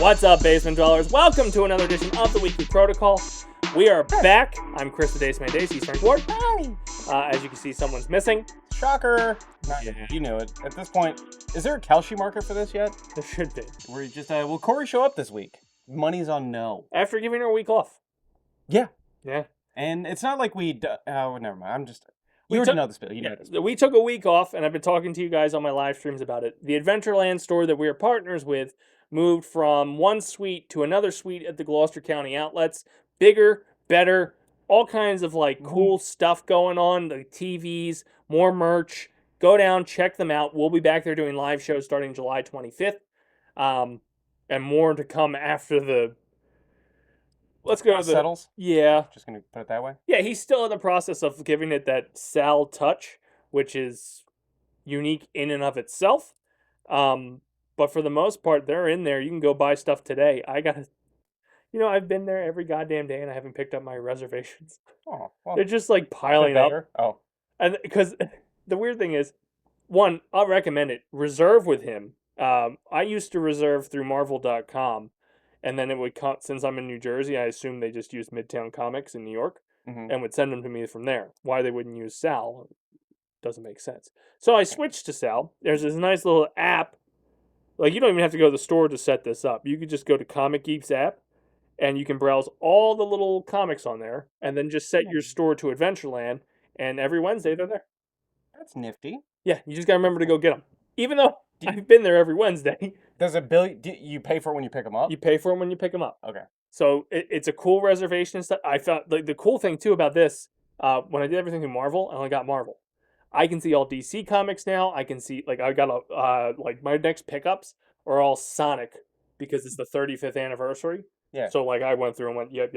What's up, basement dwellers? Welcome to another edition of the Weekly Protocol. We are back. I'm Chris the Dace Man. He's Frank Ward. Hi. As you can see, someone's missing. Shocker. Yeah. You knew it. At this point, is there a Kalshi marker for this yet? There should be. Where you just, will Cori show up this week? Money's on no. After giving her a week off. Yeah. Yeah. And it's not like oh, never mind. You already know this bit. You know this. We took a week off, and I've been talking to you guys on my live streams about it. The Adventureland Store that we are partners with moved from one suite to another suite at the Gloucester County outlets. Bigger, better, all kinds of cool stuff going on. The TVs, more merch. Go down, check them out. We'll be back there doing live shows starting July 25th. And more to come after the... Let's go to the... Settles? Yeah. Just going to put it that way? Yeah, he's still in the process of giving it that Sal touch, which is unique in and of itself. But for the most part, they're in there. You can go buy stuff today. I've been there every goddamn day and I haven't picked up my reservations. Oh, well. They're just piling up. Oh. And because the weird thing is, one, I'll recommend it. Reserve with him. I used to reserve through Marvel.com. And then it would come, since I'm in New Jersey, I assume they just used Midtown Comics in New York and would send them to me from there. Why they wouldn't use Sal doesn't make sense. So I switched to Sal. There's this nice little app. You don't even have to go to the store to set this up. You could just go to Comic Geek's app and you can browse all the little comics on there and then just set your store to Adventureland. And every Wednesday they're there. That's nifty. Yeah, you just got to remember to go get them. Even though I've been there every Wednesday. Does it bill you pay for it when you pick them up? You pay for them when you pick them up. Okay. So it's a cool reservation and stuff. I found the cool thing too about this, when I did everything through Marvel, I only got Marvel. I can see all DC comics now. I can see I got my next pickups are all Sonic because it's the 35th anniversary. Yeah. So I went through and went yep.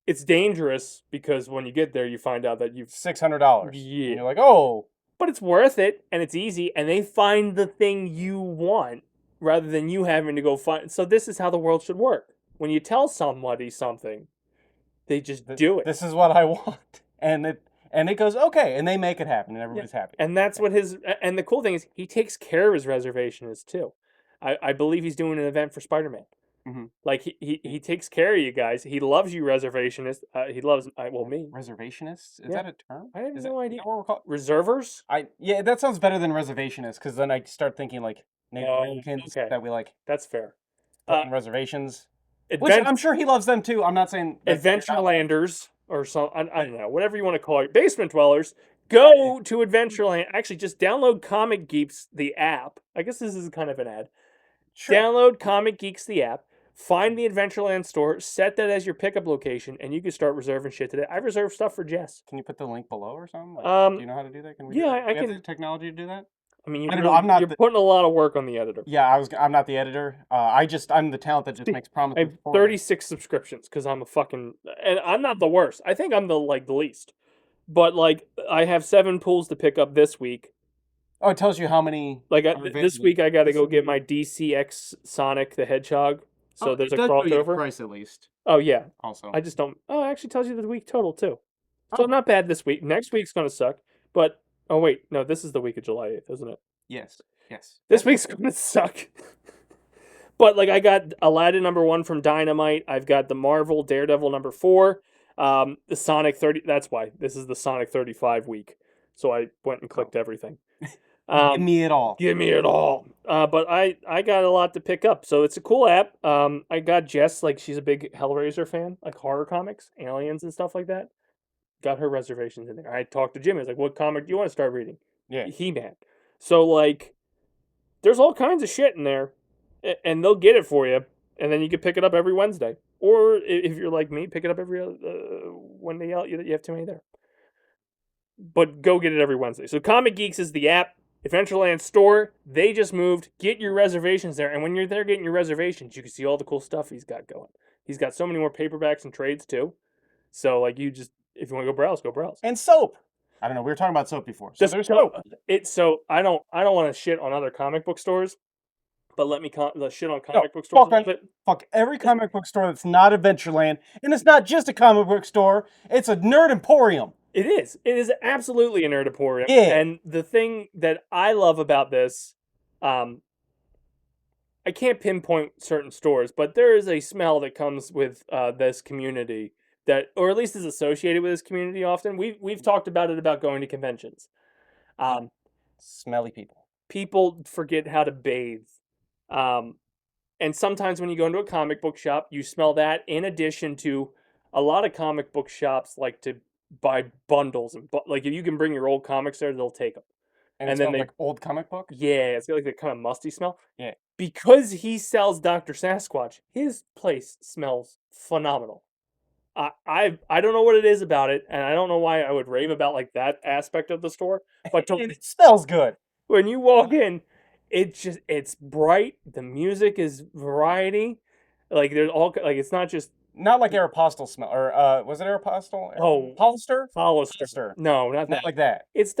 It's dangerous because when you get there you find out that you've $600. Yeah. And you're like, oh. But it's worth it, and it's easy, and they find the thing you want rather than you having to go find. So this is how the world should work. When you tell somebody something, they just do it. This is what I want, and it goes okay, and they make it happen, and everybody's happy. And that's what and the cool thing is he takes care of his reservationist too. I believe he's doing an event for Spider-Man. Mm-hmm. He takes care of you guys. He loves you, reservationists. He loves me. Reservationists? Is that a term? I have no idea. Is that what we're called? Reservers? Yeah, that sounds better than reservationists because then I start thinking Native Americans that we That's fair. Reservations. Which I'm sure he loves them too. I'm not saying Adventurelanders or some. I don't know, whatever you want to call it. Basement dwellers. Go to Adventureland. Actually, just download Comic Geeks the app. I guess this is kind of an ad. Sure. Download Comic Geeks the app. Find the Adventureland Store, set that as your pickup location, and you can start reserving shit today. I reserved stuff for Jess. Can you put the link below or something? Do you know how to do that? Can we? Yeah, I can. Have the technology to do that? I mean, I don't know. I'm not. You're putting a lot of work on the editor. Yeah, I'm not the editor. I'm the talent that just makes promises. I have 36 subscriptions because I'm and I'm not the worst. I think I'm the least. But I have 7 pools to pick up this week. Oh, it tells you how many. This week I got to go get my DCX Sonic the Hedgehog. So there's a crossover. Price at least. Oh yeah. Also. I just don't. Oh, it actually tells you the week total too. So not bad this week. Next week's gonna suck. But oh wait, no, this is the week of July 8th, isn't it? Yes. This week's gonna suck. But I got Aladdin #1 from Dynamite. I've got the Marvel Daredevil #4. The Sonic 30. That's why this is the Sonic 35 week. So I went and clicked everything. Give me it all. Give me it all. But I got a lot to pick up. So it's a cool app. I got Jess, she's a big Hellraiser fan, horror comics, aliens and stuff like that. Got her reservations in there. I talked to Jimmy. I was like, what comic do you want to start reading? Yeah. He-Man. So, there's all kinds of shit in there. And they'll get it for you. And then you can pick it up every Wednesday. Or if you're like me, pick it up every when they yell at you that you have too many there. But go get it every Wednesday. So Comic Geeks is the app. Adventureland Store, they just moved. Get your reservations there. And when you're there getting your reservations, you can see all the cool stuff he's got going. He's got so many more paperbacks and trades too. So if you want to go browse, go browse. And soap. I don't know. We were talking about soap before. So there's soap. So I don't want to shit on other comic book stores, but let me shit on comic book stores. Fuck every comic book store that's not Adventureland, and it's not just a comic book store. It's a nerd emporium. It is. It is absolutely a nerd emporium. Yeah. And the thing that I love about this, I can't pinpoint certain stores, but there is a smell that comes with this community that, or at least is associated with this community often. We've talked about it about going to conventions. Um, Smelly people. People forget how to bathe. Um, and sometimes when you go into a comic book shop, you smell that in addition to a lot of comic book shops like to buy bundles and like if you can bring your old comics there, they'll take them. And it And then smells they like old comic book? yeah, it's got like the kind of musty smell. Yeah. Because he sells Dr. Sasquatch, his place smells phenomenal. I don't know what it is about it, and I don't know why I would rave about like that aspect of the store. But And it smells good. when you walk in, it's bright. The music is variety. Like there's all like it's not just Not like Aeropostale smell, or was it Aeropostale? oh Hollister? Hollister. Hollister. No, not Not that. like that. It's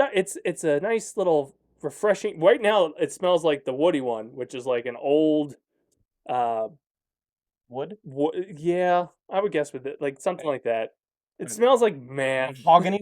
a nice little refreshing. Right now, it smells like the Woody one, which is like an old uh Wood? yeah, I would guess with it, like something like that. It smells like man. Mahogany?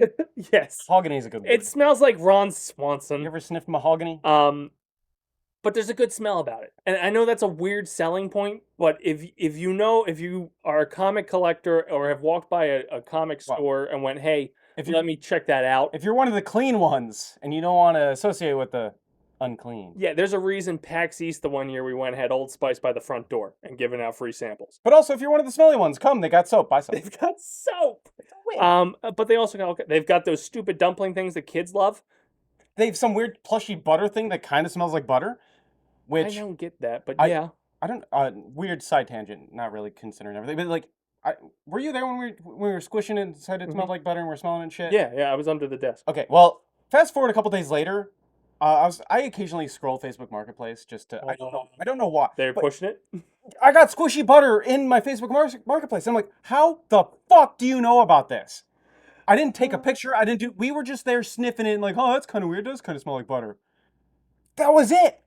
Yes. Mahogany is a good word. It smells like Ron You Swanson. ever sniffed mahogany? But there's a good smell about it. And I know that's a weird selling point, but if you know if you are a comic collector or have walked by a comic Well, store and went, "Hey, if let me check that out." If you're one of the clean ones and you don't want to associate with the unclean. Yeah, there's a reason PAX East the one year we went had Old Spice by the front door and giving out free samples. But also, if you're one of the smelly ones, come. They got soap. Buy soap. They've got soap. But they also got they've got those stupid dumpling things that kids love. They have some weird plushy butter thing that kind of smells like butter. Which I don't get that, but I- yeah. I don't. Weird side tangent. Not really considering everything, but like, were you there when we were squishing it and said it smelled like butter and we're smelling it and shit? Yeah, I was under the desk. Okay. Well, fast forward a couple days later. I occasionally scroll Facebook Marketplace just to. I don't know why. They're but pushing it. I got squishy butter in my Facebook Marketplace. I'm like, how the fuck do you know about this? I didn't take a picture. I didn't do. We were just there sniffing it and like, oh, that's kind of weird. It does kind of smell like butter. That was it.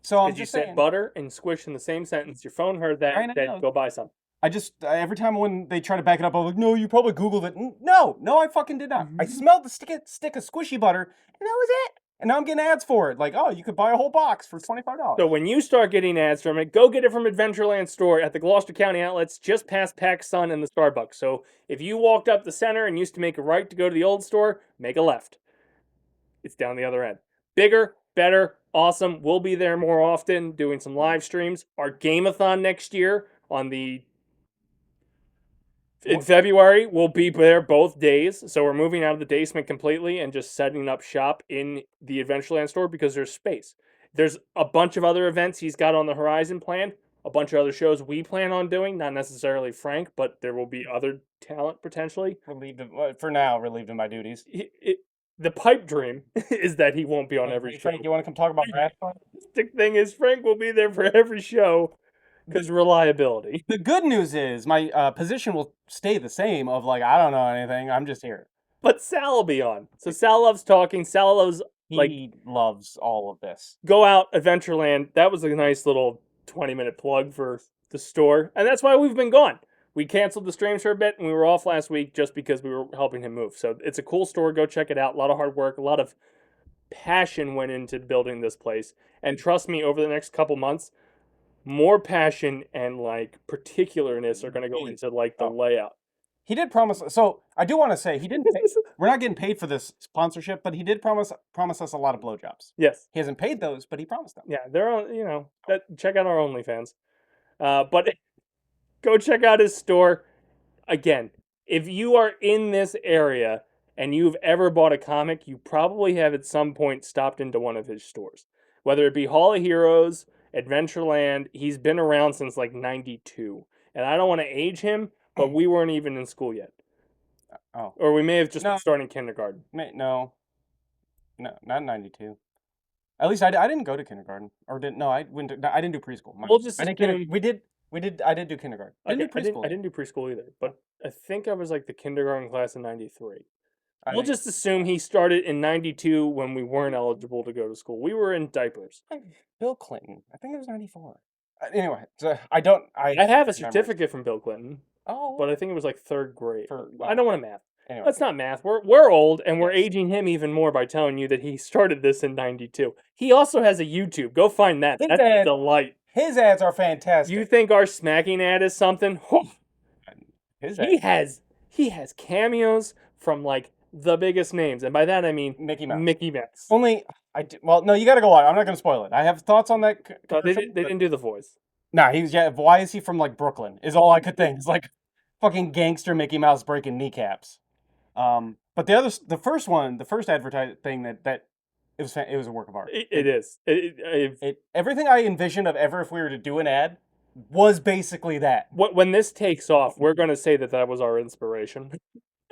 So I'm Did you just said saying. butter and squish in the same sentence? Your phone heard that. I know. Then go buy some. I just every time when they try to back it up, I'm like, no, you probably Googled it. No, I fucking did not. I smelled the stick of squishy butter, and that was it. And now I'm getting ads for it. Like, oh, you could buy a whole box for $25. So when you start getting ads from it, go get it from Adventureland Store at the Gloucester County outlets just past Pac Sun and the Starbucks. So if you walked up the center and used to make a right to go to the old store, make a left. It's down the other end. Bigger, better, awesome. We'll be there more often doing some live streams. Our Gameathon next year on in February, we'll be there both days. So we're moving out of the basement completely and just setting up shop in the Adventureland Store because there's space. There's a bunch of other events he's got on the horizon planned, a bunch of other shows we plan on doing, not necessarily Frank, but there will be other talent potentially. For now, relieved of my duties. The pipe dream is that he won't be on every show. Frank, you want to come talk about Rathbun? The thing is, Frank will be there for every show because reliability. The good news is my position will stay the same. Of like, I don't know anything. I'm just here. But Sal will be on. So Sal loves talking. Sal loves He loves all of this. go out Adventureland. That was a nice little 20-minute plug for the store, and that's why we've been gone. We canceled the streams for a bit, and we were off last week just because we were helping him move. So it's a cool store. Go check it out. A lot of hard work, a lot of passion went into building this place. And trust me, over the next couple months, more passion and like particularness are going to go into like the layout. He did promise. So I do want to say he didn't. We're not getting paid for this sponsorship, but he did promise us a lot of blowjobs. Yes. He hasn't paid those, but he promised them. Yeah, they're on. Check out our OnlyFans. But go check out his store. Again, if you are in this area and you've ever bought a comic, you probably have at some point stopped into one of his stores. Whether it be Hall of Heroes, Adventureland, he's been around since like 92. And I don't want to age him, but we weren't even in school yet. Oh. Or we may have just been starting kindergarten. No, not 92. At least I didn't go to kindergarten. I didn't do preschool. We'll just I assume... I did do kindergarten. I didn't do preschool. I didn't do preschool either, but I think I was like the kindergarten class in 93. We'll just assume he started in 92 when we weren't eligible to go to school. We were in diapers. Bill Clinton. I think it was 94. Anyway, so I have a certificate from Bill Clinton. Oh. But I think it was like third grade. I don't want to math. Anyway. That's not math. We're old, and we're aging him even more by telling you that he started this in 92. He also has a YouTube. Go find that. That's a delight. His ads are You fantastic. think our smacking ad is something? His He ad, has cameos from like the biggest names, and by that I mean Mickey Mouse. Mickey Mouse. Only well, no, you got to go on. I'm not going to spoil it. I have thoughts on that No, they, commercial. they didn't do the voice. Nah, why is he from like Brooklyn? Is all I could think. It's like fucking gangster Mickey Mouse breaking kneecaps. But the first one, the first advertise thing that it was a work of art. It is. Everything I envisioned of ever if we were to do an ad was basically that. When this takes off, we're going to say that was our inspiration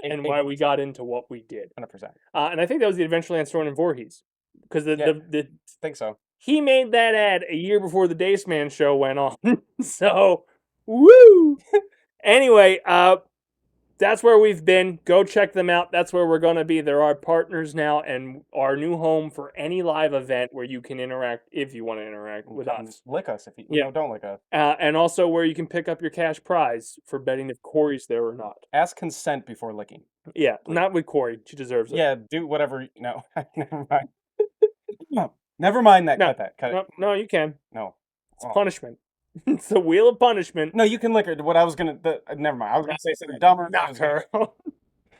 and why we got into what we did. 100%. And I think that was the Adventureland Store in Voorhees, because Yeah. I think so. he made that ad a year before the Dace Man show went on. So, woo! Anyway, that's where we've been. Go check them out. That's where we're going to be. They're our partners now and our new home for any live event where you can interact if you want to interact with us. Lick us if you Yeah. don't lick us. And also where you can pick up your cash prize for betting if Cori's there or not. Ask consent before licking. Yeah, not with Cori. She deserves it. Yeah, do whatever. No, never mind. No, never mind that. No, Cut that. Cut it. No, you can. No. It's punishment. It's the wheel of punishment. No, you can lick her. What I was gonna. Never mind. I was gonna say something dumber. Knock her.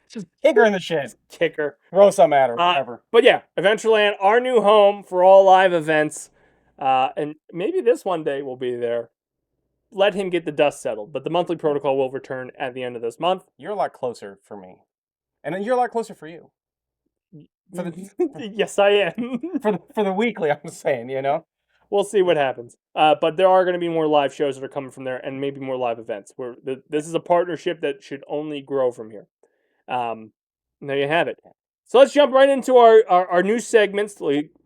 Just kick her in the shit. Kick her. Throw some at her. Whatever. But yeah, Adventureland, our new home for all live events. And maybe this one day will be there. Let him get the dust settled. But the monthly protocol will return at the end of this month. You're a lot closer for me. And you're a lot closer for you. Yes, I am. for the weekly, I'm saying, you know? We'll see what happens. But there are going to be more live shows that are coming from there and maybe more live events. This is a partnership that should only grow from here. There you have it. So let's jump right into our new segments.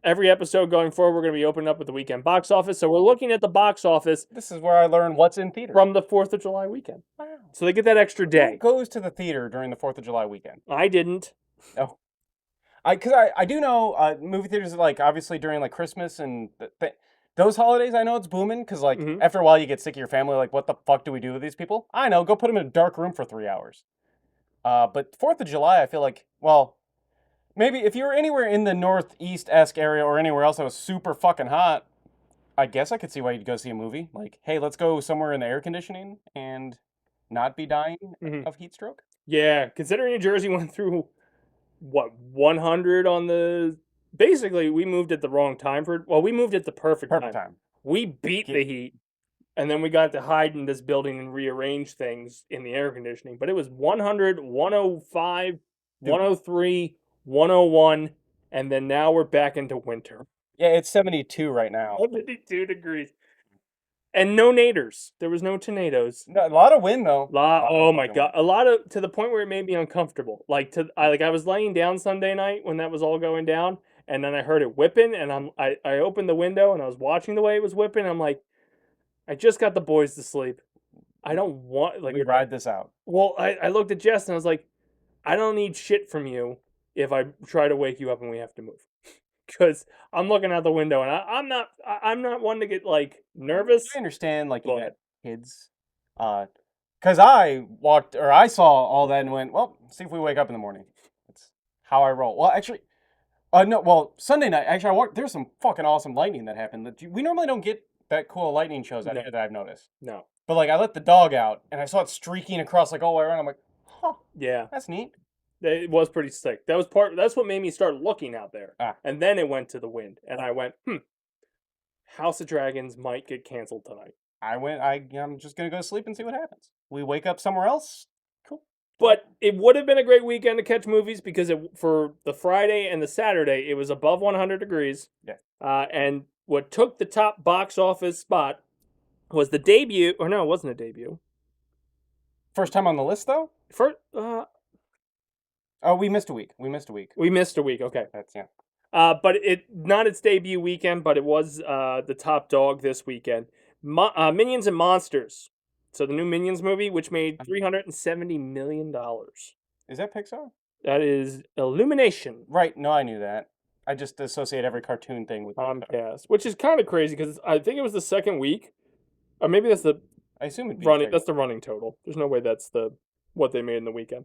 Every episode going forward, we're going to be opening up with the weekend box office. So we're looking at the box office. This is where I learn what's in theater. From the 4th of July weekend. Wow. So they get that extra day. Who goes to the theater during the 4th of July weekend? I didn't. Oh. Because I do know movie theaters are like, obviously during like Christmas and those holidays, I know it's booming because like after a while you get sick of your family. Like, what the fuck do we do with these people? I know, go put them in a dark room for 3 hours. But 4th of July, I feel like, well, maybe if you were anywhere in the northeast-esque area or anywhere else that was super fucking hot, I guess I could see why you'd go see a movie. Like, hey, let's go somewhere in the air conditioning and not be dying of heat stroke. Yeah, considering New Jersey went through, 100 on the... Basically, we moved at the wrong time we moved at the perfect time. We beat the heat, and then we got to hide in this building and rearrange things in the air conditioning. But it was 100, 105, 103, 101, and then now we're back into winter. Yeah, it's 72 right now. 72 degrees. And no naders. There was no tornadoes. No, a lot of wind though. Oh my god, a lot of, to the point where it made me uncomfortable. I was laying down Sunday night when that was all going down, and then I heard it whipping, and I opened the window and I was watching the way it was whipping. I'm like, I just got the boys to sleep. I don't want we ride this out. Well, I looked at Jess and I was like, I don't need shit from you if I try to wake you up and we have to move. Because I'm looking out the window and I'm not one to get like nervous. I understand, like, you got kids. Because I saw all that and went, well, see if we wake up in the morning. That's how I roll. Well, actually, no, well, Sunday night, actually, there's some fucking awesome lightning that happened. We normally don't get that cool lightning shows out here that I've noticed. No. But, like, I let the dog out and I saw it streaking across, like, all the way around. I'm like, huh. Yeah. That's neat. It was pretty sick. That's what made me start looking out there. And then it went to the wind. And I went, House of Dragons might get canceled tonight. I'm just going to go to sleep and see what happens. We wake up somewhere else. Cool. But it would have been a great weekend to catch movies because for the Friday and the Saturday, it was above 100 degrees. Yeah. And what took the top box office spot was the debut. Or no, it wasn't a debut. First time on the list, though? Oh, we missed a week. We missed a week. Okay. That's, yeah. But not its debut weekend, but it was the top dog this weekend. Minions and Monsters. So the new Minions movie, which made $370 million. Is that Pixar? That is Illumination. Right. No, I knew that. I just associate every cartoon thing with Comcast, which is kind of crazy because I think it was the second week, or maybe that's the. I assume it'd be running. That's the running total. There's no way that's what they made in the weekend.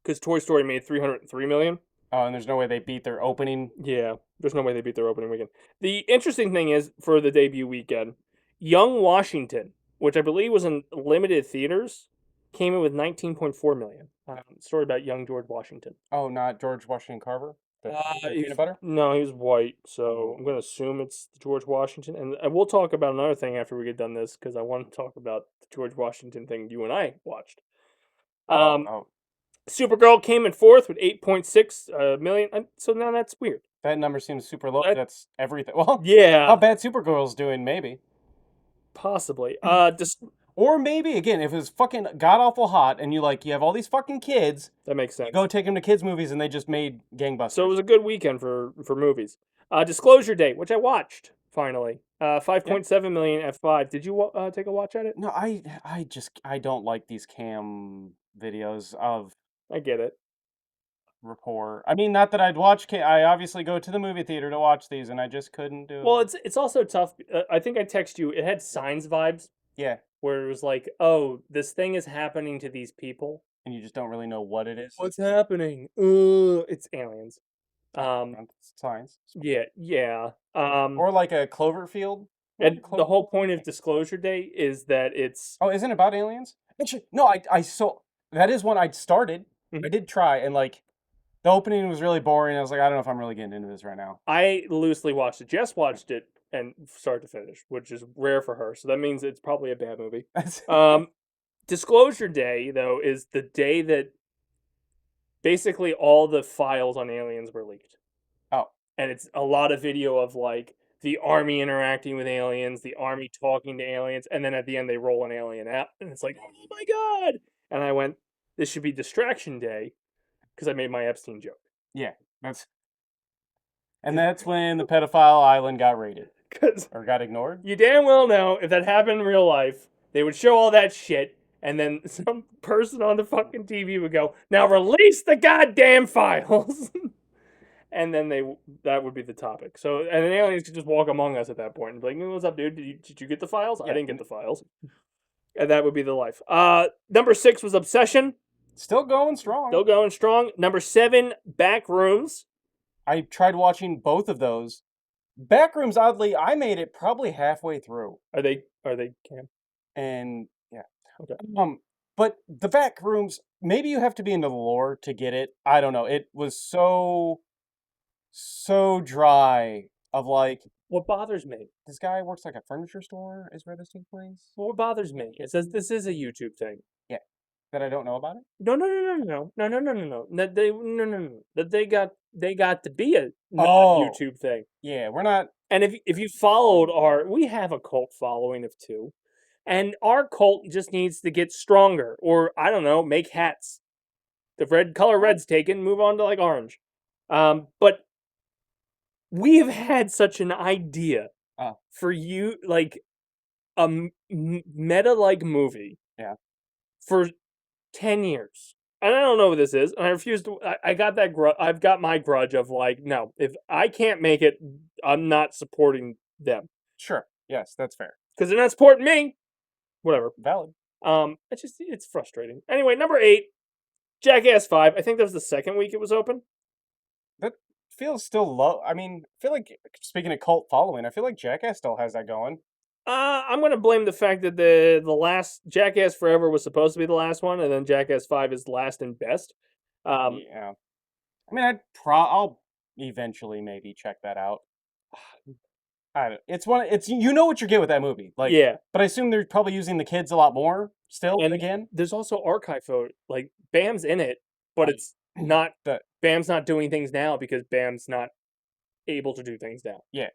Because Toy Story made $303 million. Oh, and there's no way they beat their opening. Yeah, there's no way they beat their opening weekend. The interesting thing is, for the debut weekend, Young Washington, which I believe was in limited theaters, came in with 19.4 million. Story about young George Washington. Oh, not George Washington Carver? The peanut butter? No, he was white, so I'm gonna assume it's George Washington. And we'll talk about another thing after we get done this because I want to talk about the George Washington thing you and I watched. Oh. Supergirl came in fourth with 8.6 million. So now that's weird. That number seems super low. That- That's everything. Well, Yeah, how bad Supergirl's doing, maybe. possibly. Or maybe, again, if it was fucking god-awful hot and you have all these fucking kids, That makes sense. you go take them to kids' movies and they just made gangbusters. So it was a good weekend for movies. Disclosure Day, which I watched finally. 5.7 million F5. Did you take a watch at it? No, I don't like these cam videos of I get it. rapport. I mean, not that I'd watch I obviously go to the movie theater to watch these and I just couldn't do Well, it. it's also tough. I think I text you. It had Signs vibes Yeah, where it was like, "Oh, this thing is happening to these people. and you just don't really know what it is. What's happening? It's aliens." It's science. Yeah. Or like a Cloverfield. And the whole point of Disclosure Day is that it's Oh, isn't it about aliens? No, I saw that is one I started. I Mhm. did try, and the opening was really boring. I was like, I don't know if I'm really getting into this right now. I loosely watched it. Jess watched it and start to finish, which is rare for her. So that means it's probably a bad movie. Disclosure Day, though, is the day that basically all the files on aliens were leaked. Oh, And it's a lot of video of like the army interacting with aliens, the army talking to aliens, and then at the end they roll an alien out, and it's like, oh my god! And I went, this should be Distraction Day, because I made my Epstein joke. yeah, that's when the pedophile island got raided Because or got ignored. you damn well know if that happened in real life, they would show all that shit, and then some person on the fucking TV would go, now release the goddamn files! And then that would be the topic. So, and then aliens could just walk among us at that point and be like, "What's up, dude? Did you get the files? I Yeah. didn't get the files." And that would be the life. Number 6 was Obsession, Still going strong. still going strong. Number 7, Backrooms. I tried watching both of those. Backrooms, oddly, I made it probably halfway through, Are they cam? and yeah. Okay. But the Backrooms, maybe you have to be into the lore to get it. I don't know. It was so dry. Of What bothers me? this guy works like a furniture store. Is where this takes place. What bothers me? It says this is a YouTube thing. Yeah, that I don't know about it. No. That they got to be a YouTube thing. Yeah, we're not. And if you followed we have a cult following of 2, and our cult just needs to get stronger, or I don't know, make hats. The red's taken, move on to like orange. But we have had such an idea for you, like a meta like movie, Yeah. for 10 years. And I don't know what this is. And I refuse to. I got that I've got my grudge of like, no, if I can't make it, I'm not supporting them. Sure. Yes, that's fair. Because they're not supporting me. Whatever. Valid. It's frustrating. Anyway, number 8, Jackass 5. I think that was the second week it was open. That feels still low. I mean, I feel like, speaking of cult following, I feel like Jackass still has that going. I'm gonna blame the fact that the last Jackass Forever was supposed to be the last one, and then Jackass 5 is last and best. Yeah. I mean, I'll eventually maybe check that out. It's you know what you get with that movie. Yeah. But I assume they're probably using the kids a lot more still, And again. there's also archive photo. Like Bam's in it, but it's not Bam's not doing things now because Bam's not able to do things now. Yeah.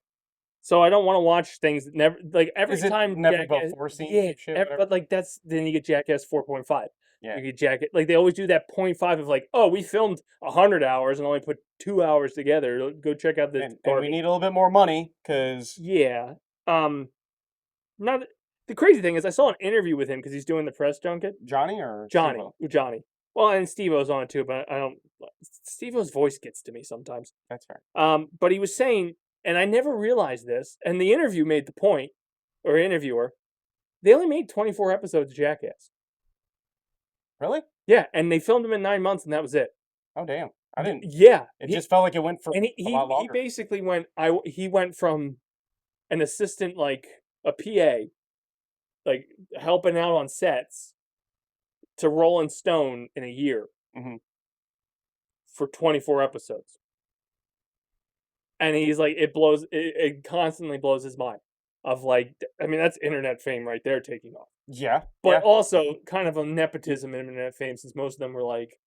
So I don't want to watch things that never every Is it time never Jackass, before scene? yeah, Shit, but like that's then you get Jackass 4.5. Yeah. You get Jackass like they always do that 0.5 of like, oh, we filmed 100 hours and only put 2 hours together. Go check out the and we need a little bit more money because yeah. Not the crazy thing is I saw an interview with him because he's doing the press junket. Johnny or Johnny. Steve-O? Johnny. Well, and Steve-O's on it too, but I don't. Steve-O's voice gets to me sometimes. That's fair. But he was saying, and I never realized this, and the interview made the point, or interviewer, they only made 24 episodes of Jackass. Really? Yeah, and they filmed them in 9 months, and that was it. Oh damn! I didn't. Yeah, It just felt like it went for and a lot he longer. basically went. He went from an assistant, like a PA, like helping out on sets to Rolling Stone in a year Mhm. for 24 episodes. And he's like, it constantly blows his mind. Of like, I mean, that's internet fame right there taking off. Yeah, But yeah. also kind of a nepotism internet fame since most of them were like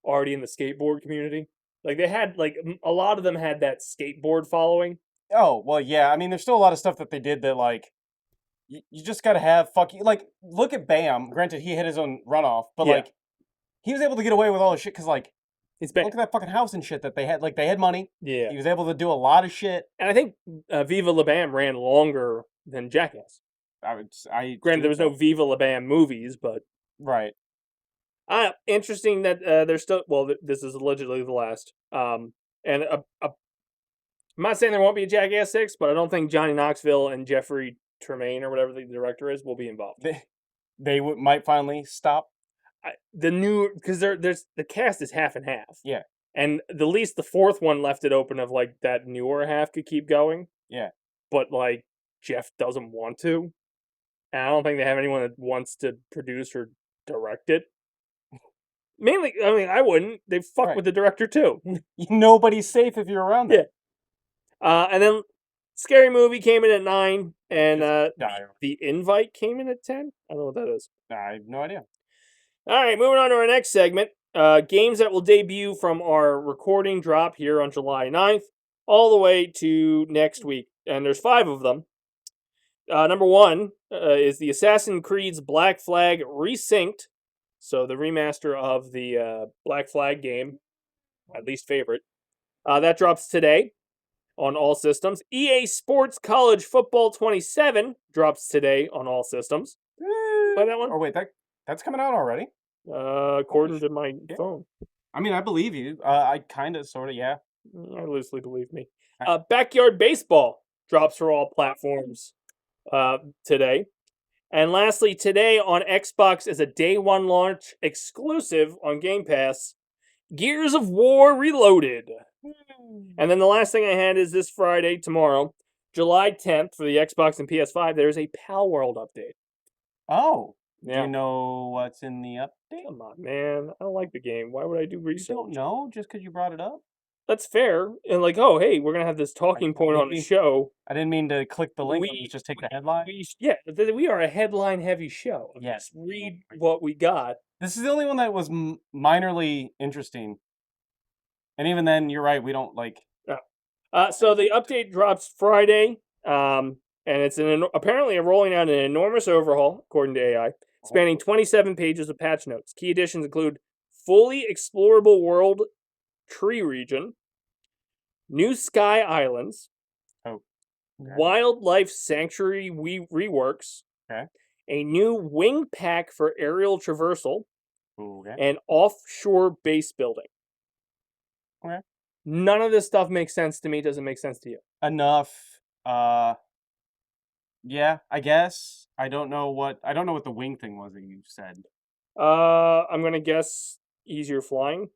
already in the skateboard community. Like they had like a lot of them had that skateboard following. Oh, well, yeah. I mean, there's still a lot of stuff that they did that, like, you just gotta have fucking like. Look at Bam. Granted, he hit his own runoff, but Yeah, like, he was able to get away with all his shit because, like, it's bad. look at that fucking house and shit that they had. Like, they had money. Yeah, He was able to do a lot of shit. and I think Viva La Bam ran longer than Jackass. I Granted, agree there with was no that. Viva La Bam movies, but Right. interesting that there's still. Well, this is allegedly the last. And I'm not saying there won't be a Jackass 6, but I don't think Johnny Knoxville and Jeffrey Tremaine or whatever the director is will be involved. They might finally stop. The new because there's the cast is half and half. Yeah. And at least the fourth one left it open of like that newer half could keep going. Yeah. But like Jeff doesn't want to. And I don't think they have anyone that wants to produce or direct it. Mainly, I mean, I wouldn't. They fuck Right. with the director too. Nobody's safe if you're around there. And then Scary Movie came in at 9, and Just die. The Invite came in at 10. I don't know what that is. I have no idea. All right, moving on to our next segment. Games that will debut from our recording drop here on July 9th all the way to next week. And there's 5 of them. Number 1 is the Assassin's Creed's Black Flag Resynced. So the remaster of the Black Flag game, my least favorite. That drops today on all systems. EA Sports College Football 27 drops today on all systems. Play that one? Oh wait, that's coming out already. According to my phone. I mean, I believe you. I kind of, sort of, yeah. I loosely believe me. Backyard Baseball drops for all platforms today. And lastly, today on Xbox is a day one launch exclusive on Game Pass, Gears of War Reloaded. And then the last thing I had is this Friday, tomorrow, July 10th, for the Xbox and PS5, there's a Pal World update. Oh, Yeah. do you know what's in the update? Come on, man. I don't like the game. Why would I do You research? don't know just because you brought it up? That's fair. And like, oh, hey, we're going to have this talking point on the show. I didn't mean to click the link. Just take the headline. We are a headline-heavy show. Yes. Just read what we got. This is the only one that was minorly interesting. And even then, you're right. We don't like. So the update drops Friday, and it's apparently rolling out an enormous overhaul, according to AI, spanning 27 pages of patch notes. Key additions include fully explorable world tree region, new sky islands, wildlife sanctuary reworks, a new wing pack for aerial traversal, and offshore base building. Okay. None of this stuff makes sense to me. Doesn't make sense to you. Enough. Yeah, I guess. I don't know what the wing thing was that you said. I'm gonna guess easier flying.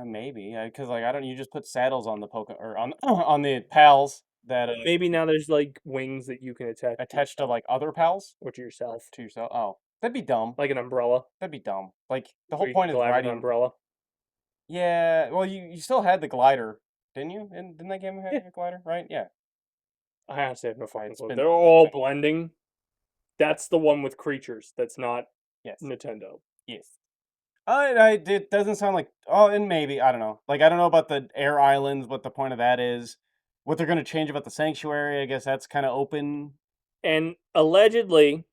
Maybe because like I don't. You just put saddles on the or on the pals that. Maybe now there's like wings that you can attach to like other pals or to yourself. To yourself. Oh, that'd be dumb. Like an umbrella. That'd be dumb. Like the whole point is riding an umbrella. Yeah. Well, you still had the glider, didn't you? And didn't that game have a glider? Right? Yeah. I honestly have no fucking clue. They're all blending. That's the one with creatures. That's not Nintendo. Yes. It doesn't sound like. Oh, and maybe I don't know. Like I don't know about the air islands. What the point of that is? What they're gonna change about the sanctuary? I guess that's kind of open. And allegedly,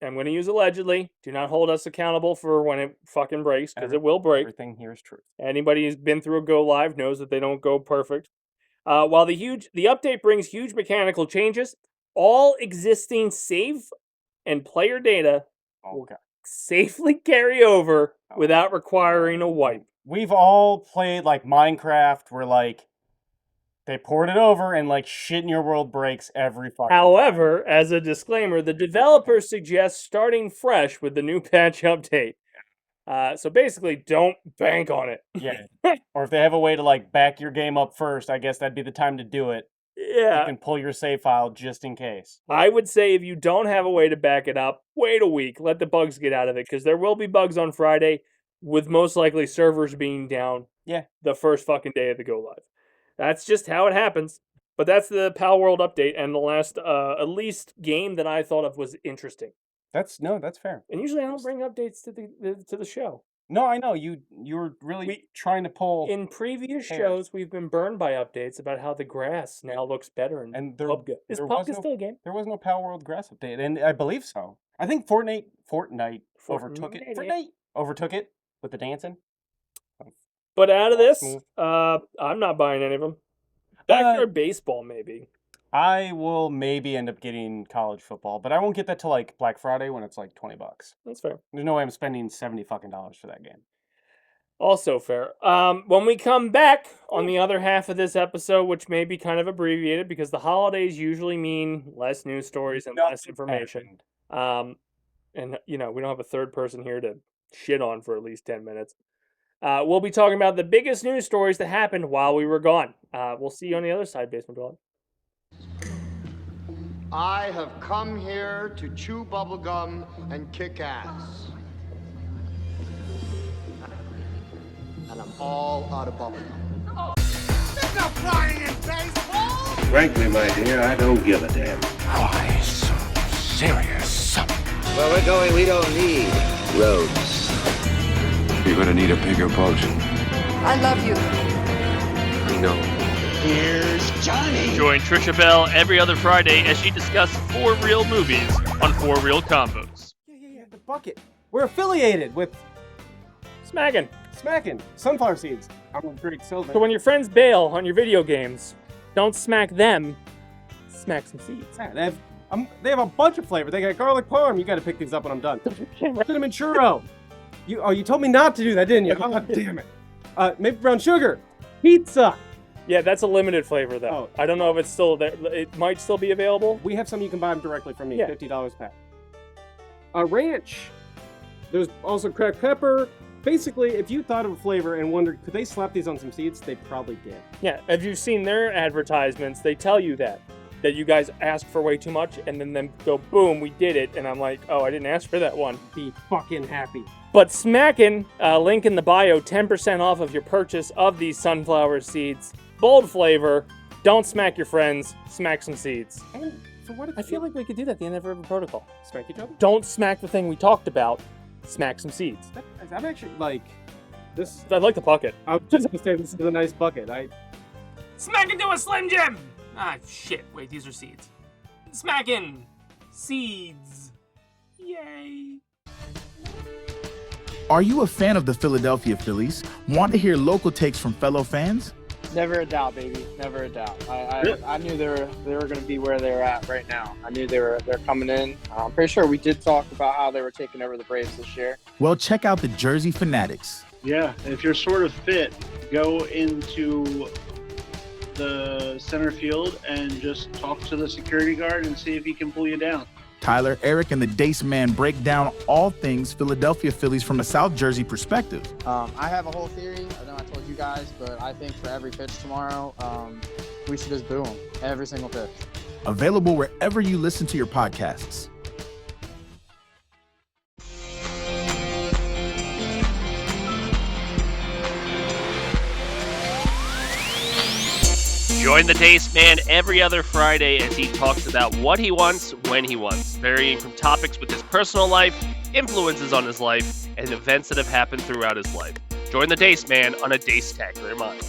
I'm going to use allegedly. Do not hold us accountable for when it fucking breaks, because it will break. Everything here is true. Anybody who's been through a go live knows that they don't go perfect. While the update brings huge mechanical changes, all existing save and player data will safely carry over without requiring a wipe. We've all played like Minecraft, where like they poured it over and like shit in your world breaks every fucking However, as a disclaimer, the developer suggests starting fresh with the new patch update. So basically, don't bank on it. Yeah. Or if they have a way to like back your game up first, I guess that'd be the time to do it. You Yeah. can pull your save file just in case. I would say if you don't have a way to back it up, wait a week. Let the bugs get out of it, because there will be bugs on Friday, with most likely servers being down Yeah. the first fucking day of the go live. That's just how it happens. But that's the Pal World update, and the last at least game that I thought of was interesting. That's fair. And usually I don't bring updates to the show. No, I know you were really trying to pull. In previous hairs. shows, we've been burned by updates about how the grass now looks better in And PUBG. Is there was PUBG still a game? There was no Power World Grass update, and I believe so. I think Fortnite overtook it. Fortnite. Fortnite overtook it with the dancing. But out of this, Smooth. I'm not buying any of them. Backyard baseball, maybe. I will maybe end up getting college football, but I won't get that till like Black Friday when it's like $20. That's fair. There's no way I'm spending $70 fucking for that game. Also fair. When we come back on the other half of this episode, which may be kind of abbreviated because the holidays usually mean less news stories and less information. And you know, we don't have a third person here to shit on for at least 10 minutes. We'll be talking about the biggest news stories that happened while we were gone. We'll see you on the other side, Basement Dweller. I have come here to chew bubblegum and kick ass. And I'm all out of bubblegum. There's no flying in baseball! Frankly, my dear, I don't give a damn. Why so serious? Where we're going, we don't need roads. You're gonna need a bigger boat. I love you. I know. Here's Johnny. Join Trisha Bell every other Friday as she discusses 4 Real movies on 4 Real Combos. Yeah, the bucket. We're affiliated with Smacking. Sunflower Seeds. I'm a great salesman. So when your friends bail on your video games, don't smack them, smack some seeds. Yeah, they have a bunch of flavor. They got garlic parm. You got to pick these up when I'm done. Cinnamon churro. You told me not to do that, didn't you? Oh, damn it. Maple brown sugar. Pizza. Yeah, that's a limited flavor, though. Oh. I don't know if it's still there. It might still be available. We have some you can buy them directly from me. Yeah. $50 pack. Ranch. There's also cracked pepper. Basically, if you thought of a flavor and wondered, could they slap these on some seeds? They probably did. Yeah, if you've seen their advertisements, they tell you that you guys ask for way too much, and then go, boom, we did it. And I'm like, oh, I didn't ask for that one. Be fucking happy. But smacking, link in the bio, 10% off of your purchase of these sunflower seeds. Bold flavor. Don't smack your friends. Smack some seeds. And for what I feel like we could do that at the end of every protocol. Smack each other? Don't smack the thing we talked about. Smack some seeds. I'm actually, like, this... I like the bucket. I was just going to say, this is a nice bucket. Smack into a Slim Jim! Ah, shit. Wait, these are seeds. Smacking seeds. Yay. Are you a fan of the Philadelphia Phillies? Want to hear local takes from fellow fans? Never a doubt, baby. Never a doubt. I knew they were going to be where they're at right now. I knew they're coming in. I'm pretty sure we did talk about how they were taking over the Braves this year. Well, check out the Jersey Fanatics. Yeah, if you're sort of fit, go into the center field and just talk to the security guard and see if he can pull you down. Tyler, Eric, and the Dace Man break down all things Philadelphia Phillies from a South Jersey perspective. I have a whole theory. I know I told you guys, but I think for every pitch tomorrow, we should just boo them. Every single pitch. Available wherever you listen to your podcasts. Join the Dace Man every other Friday as he talks about what he wants, when he wants, varying from topics with his personal life, influences on his life, and events that have happened throughout his life. Join the Dace Man on a Dace-tacular mind.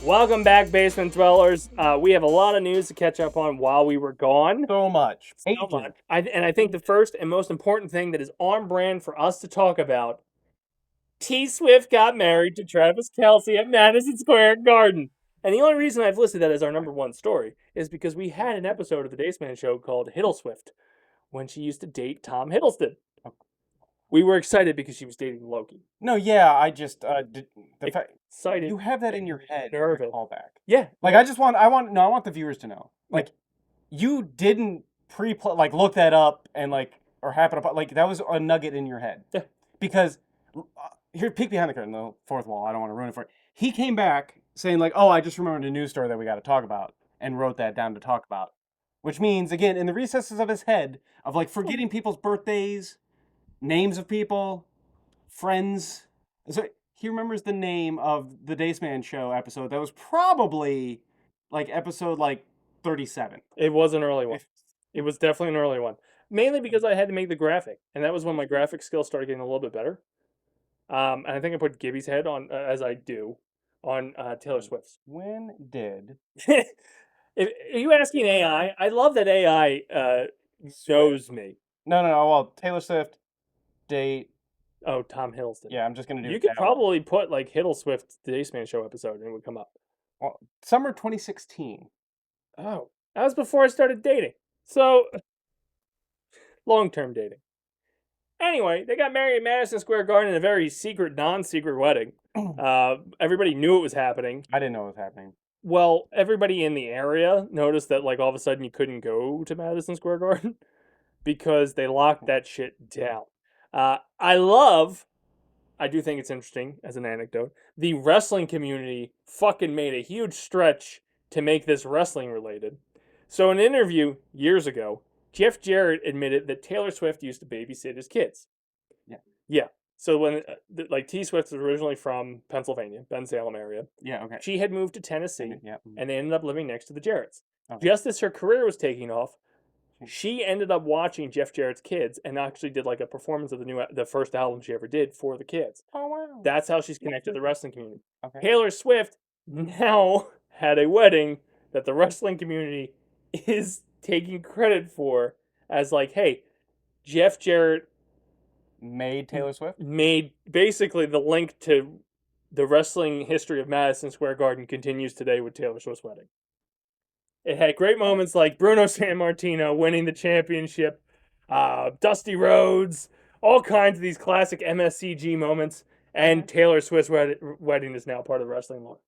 Welcome back, Basement Dwellers. We have a lot of news to catch up on while we were gone. So much. So much. And I think the first and most important thing that is on brand for us to talk about, T Swift got married to Travis Kelce at Madison Square Garden. And the only reason I've listed that as our number one story is because we had an episode of the Dace Man Show called Hiddle Swift when she used to date Tom Hiddleston. We were excited because she was dating Loki. No, yeah, I just Excited. you have that in your head. Nervous. Callback. Yeah. Like I want the viewers to know. Like you didn't look that up and or happen upon that was a nugget in your head. Yeah. Because here, peek behind the curtain, the fourth wall. I don't want to ruin it for you. He came back saying like, "Oh, I just remembered a news story that we got to talk about," and wrote that down to talk about. Which means, again, in the recesses of his head, of like forgetting people's birthdays, names of people, friends. So he remembers the name of the Dace Man show episode that was probably like episode like 37. It was an early one. It was definitely an early one. Mainly because I had to make the graphic, and that was when my graphic skills started getting a little bit better. And I think I put Gibby's head on, as I do, on Taylor Swift's. When did? Are you asking AI? I love that AI knows me. No. Well, Taylor Swift date. Oh, Tom Hiddleston. Yeah, I'm just gonna do. You could probably put like Hiddle Swift the Dace Man show episode, and it would come up. Well, summer 2016. Oh, that was before I started dating. So, long-term dating. Anyway, they got married at Madison Square Garden in a very secret, non-secret wedding. Everybody knew it was happening. I didn't know it was happening. Well, everybody in the area noticed that, like, all of a sudden you couldn't go to Madison Square Garden because they locked that shit down. I do think it's interesting as an anecdote, the wrestling community fucking made a huge stretch to make this wrestling related. So, in an interview years ago, Jeff Jarrett admitted that Taylor Swift used to babysit his kids. Yeah. Yeah. So when like T Swift was originally from Pennsylvania, Bensalem area. Yeah. Okay. She had moved to Tennessee, Yeah. and they ended up living next to the Jarretts. Okay. Just as her career was taking off, she ended up watching Jeff Jarrett's kids and actually did like a performance of the first album she ever did for the kids. Oh wow. That's how she's connected to the wrestling community. Okay. Taylor Swift now had a wedding that the wrestling community is taking credit for as like, hey, Jeff Jarrett made Taylor Swift? Made basically the link to the wrestling history of Madison Square Garden continues today with Taylor Swift's wedding. It had great moments like Bruno Sammartino winning the championship, Dusty Rhodes, all kinds of these classic MSCG moments, and Taylor Swift's wedding is now part of the wrestling lore.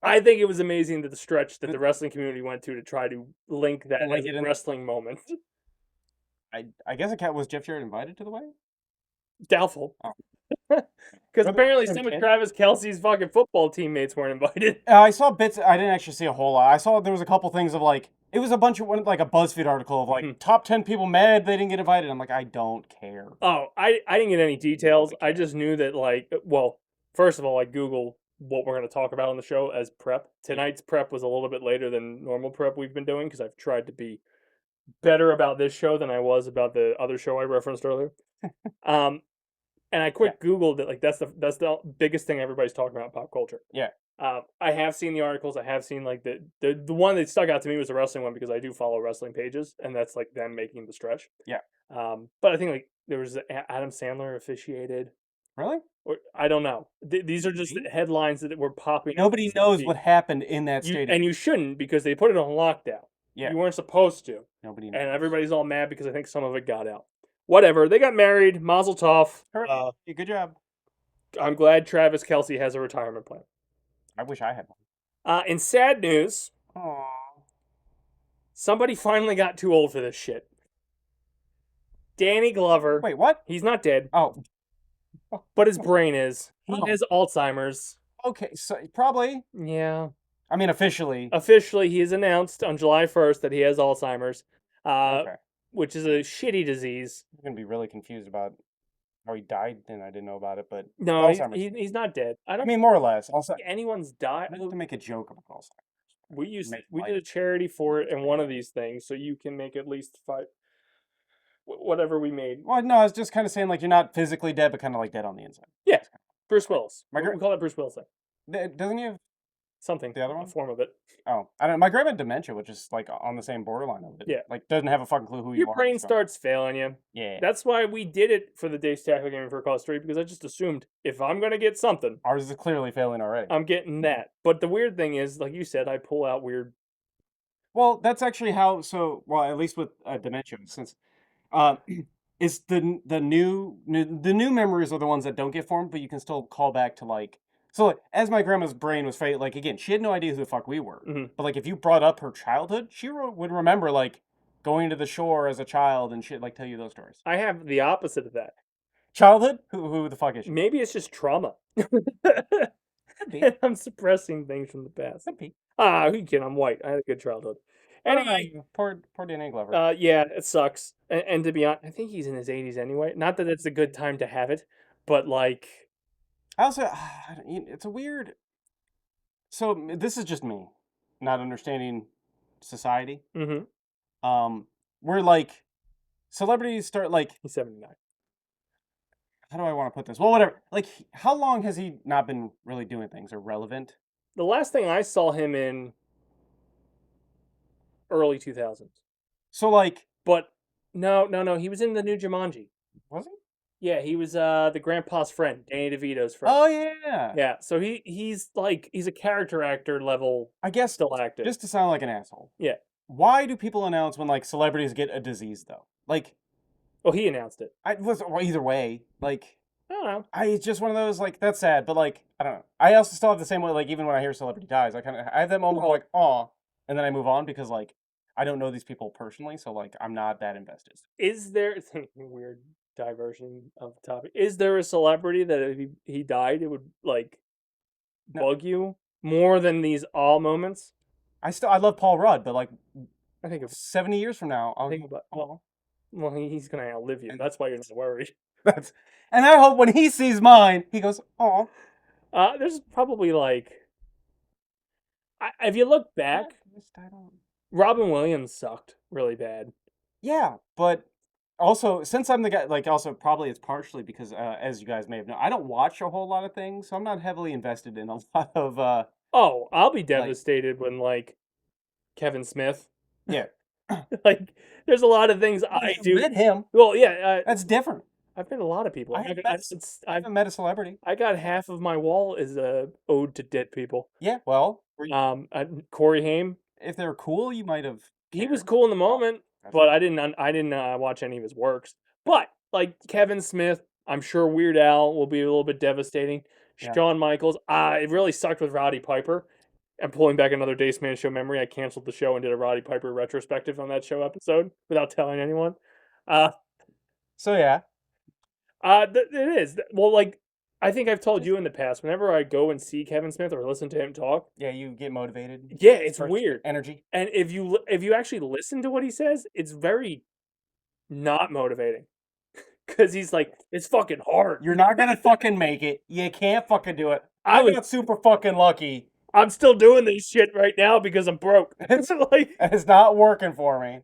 I think it was amazing that the stretch that the wrestling community went to try to link that as a wrestling moment. I guess was Jeff Jarrett invited to the wedding? Doubtful. Because apparently some of Travis Kelce's fucking football teammates weren't invited. I saw bits. I didn't actually see a whole lot. I saw there was a couple things of like, it was a bunch of, like a BuzzFeed article of like, top 10 people mad they didn't get invited. I'm like, I don't care. Oh, I didn't get any details. I just knew that like, well, first of all, I Googled what we're going to talk about on the show as prep. Tonight's prep was a little bit later than normal prep we've been doing because I've tried to be better about this show than I was about the other show I referenced earlier. And I Googled it. Like that's the biggest thing everybody's talking about in pop culture. Yeah. I have seen the articles. I have seen like the one that stuck out to me was the wrestling one because I do follow wrestling pages and that's like them making the stretch. Yeah. But I think like there was Adam Sandler officiated. Really? Or I don't know. These are just headlines that were popping. Nobody knows what happened in that stadium, and you shouldn't because they put it on lockdown. Yeah. You weren't supposed to. Nobody knows. And everybody's all mad because I think some of it got out. Whatever. They got married. Mazel tov. Good job. I'm glad Travis Kelce has a retirement plan. I wish I had one. In sad news, somebody finally got too old for this shit. Danny Glover. Wait, what? He's not dead. Oh. But his brain is. He has Alzheimer's. Okay, so probably. Yeah. I mean, officially. Officially, he has announced on July 1st that he has Alzheimer's. Okay. Which is a shitty disease. I'm going to be really confused about how he died, and I didn't know about it, but no, he's not dead. I mean, more or less. Also, anyone's died. I like to make a joke about Alzheimer's. We did a charity for it in one of these things, so you can make at least 5. Whatever we made. Well, no, I was just kind of saying like you're not physically dead, but kind of like dead on the inside. Yeah, Bruce Willis. We call it Bruce Willis thing. Doesn't he have something? The other one, a form of it. Oh, I don't know. My grandma had dementia, which is like on the same borderline of it. Yeah, like doesn't have a fucking clue who you are. Your brain starts failing you. Yeah, that's why we did it for the Dace Tackle Gaming for Cause 3 because I just assumed if I'm gonna get something, ours is clearly failing already. I'm getting that. But the weird thing is, like you said, I pull out weird. Well, that's actually how. So, well, at least with dementia, since is the new memories are the ones that don't get formed, but you can still call back to like. So, like, as my grandma's brain was like again, she had no idea who the fuck we were. Mm-hmm. But like, if you brought up her childhood, she would remember like going to the shore as a child and shit. Like, tell you those stories. I have the opposite of that. Childhood? Who the fuck is she? Maybe it's just trauma. And I'm suppressing things from the past. Could be. Ah, who you kidding? I'm white. I had a good childhood. Anyway, poor Danny Glover. yeah, it sucks. And to be honest, I think he's in his 80s anyway. Not that it's a good time to have it, but like, I also, it's a weird. So this is just me, not understanding society. Where like celebrities start like he's 79. How do I want to put this? Well, whatever. Like, how long has he not been really doing things or relevant? The last thing I saw him in early 2000s. So like, but no, he was in the new Jumanji. Was he? Yeah, he was the grandpa's friend, Danny DeVito's friend. Oh yeah. Yeah, so he's a character actor level. I guess still active. Just to sound like an asshole. Yeah. Why do people announce when like celebrities get a disease though? Like, well, he announced it. Well, either way, like, I don't know. It's just one of those like that's sad, but like I don't know. I also still have the same way. Like even when I hear a celebrity dies, I have that moment of like aw, and then I move on because like I don't know these people personally, so like I'm not that invested. Is there weird diversion of the topic? Is there a celebrity that if he died, it would like bug you more than these all moments? I love Paul Rudd, but like I think 70 years from now, I'll think about well, he's gonna outlive you. That's why you're not worried. And I hope when he sees mine, he goes, "Oh." There's probably like, if you look back, Robin Williams sucked really bad. Yeah, but also since I'm the guy, like also probably it's partially because as you guys may have known, I don't watch a whole lot of things, so I'm not heavily invested in a lot of. Oh, I'll be devastated when like Kevin Smith. Yeah. Like, there's a lot of things I do. Met him. Well, yeah, that's different. I've met a lot of people. I haven't met a celebrity. I got half of my wall is a ode to dead people. Yeah, well, Corey Haim. If they were cool, you might have. He was cool in the moment, but I didn't watch any of his works. But like Kevin Smith, I'm sure Weird Al will be a little bit devastating. Yeah. Shawn Michaels. It really sucked with Roddy Piper. I'm pulling back another Dace Man show memory. I canceled the show and did a Roddy Piper retrospective on that show episode without telling anyone. So yeah. It is. Well, like, I think I've told you in the past, whenever I go and see Kevin Smith or listen to him talk. Yeah, you get motivated. Yeah, it's weird. Energy. And if you actually listen to what he says, it's very not motivating. Because he's like, it's fucking hard. You're not going to fucking make it. You can't fucking do it. I got super fucking lucky. I'm still doing this shit right now because I'm broke. It's like it's not working for me.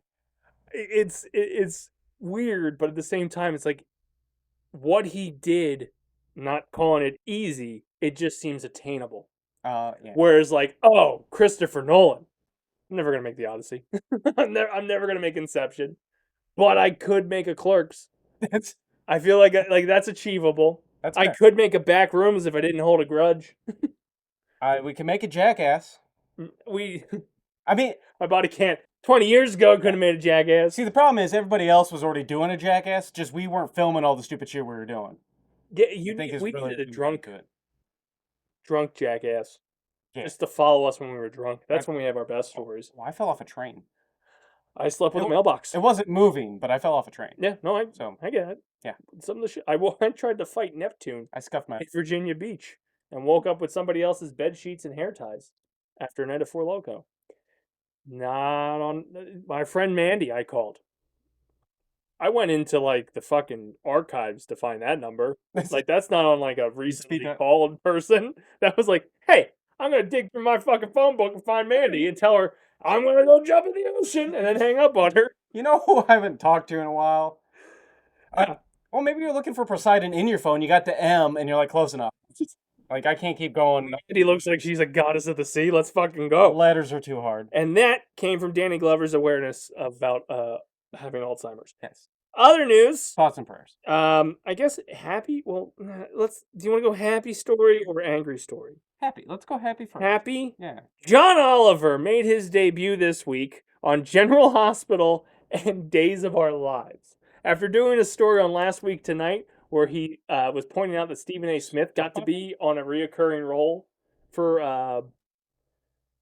It's weird, but at the same time, it's like what he did, not calling it easy, it just seems attainable. Yeah. Whereas like, oh, Christopher Nolan, I'm never gonna make the Odyssey. I'm never gonna make Inception, but I could make a Clerks. I feel like that's achievable. I could make a Back Rooms if I didn't hold a grudge. We can make a Jackass. I mean, my body can't. 20 years ago, I couldn't have made a Jackass. See, the problem is everybody else was already doing a Jackass. Just we weren't filming all the stupid shit we were doing. Yeah, we needed a drunk Jackass. Yeah. Just to follow us when we were drunk. That's when we have our best stories. Well, I fell off a train. I slept with a mailbox. It wasn't moving, but I fell off a train. Yeah, no, I get it. Yeah. Some of the shit. I tried to fight Neptune. I scuffed my at Virginia Beach and woke up with somebody else's bed sheets and hair ties after a night of Four Loko. Not on my friend Mandy. I called. I went into like the fucking archives to find that number. Like that's not on like a recently called person. That was like, hey, I'm gonna dig through my fucking phone book and find Mandy and tell her I'm gonna go jump in the ocean and then hang up on her. You know who I haven't talked to in a while? Well, maybe you're looking for Poseidon in your phone. You got the M and you're like close enough. Like, I can't keep going. Mandy looks like she's a goddess of the sea. Let's fucking go. The letters are too hard. And that came from Danny Glover's awareness about having Alzheimer's. Yes. Other news. Thoughts and prayers. I guess happy. Well, do you want to go happy story or angry story? Happy. Let's go happy first. Happy? Yeah. John Oliver made his debut this week on General Hospital and Days of Our Lives. After doing a story on Last Week Tonight, where he was pointing out that Stephen A. Smith got to be on a reoccurring role for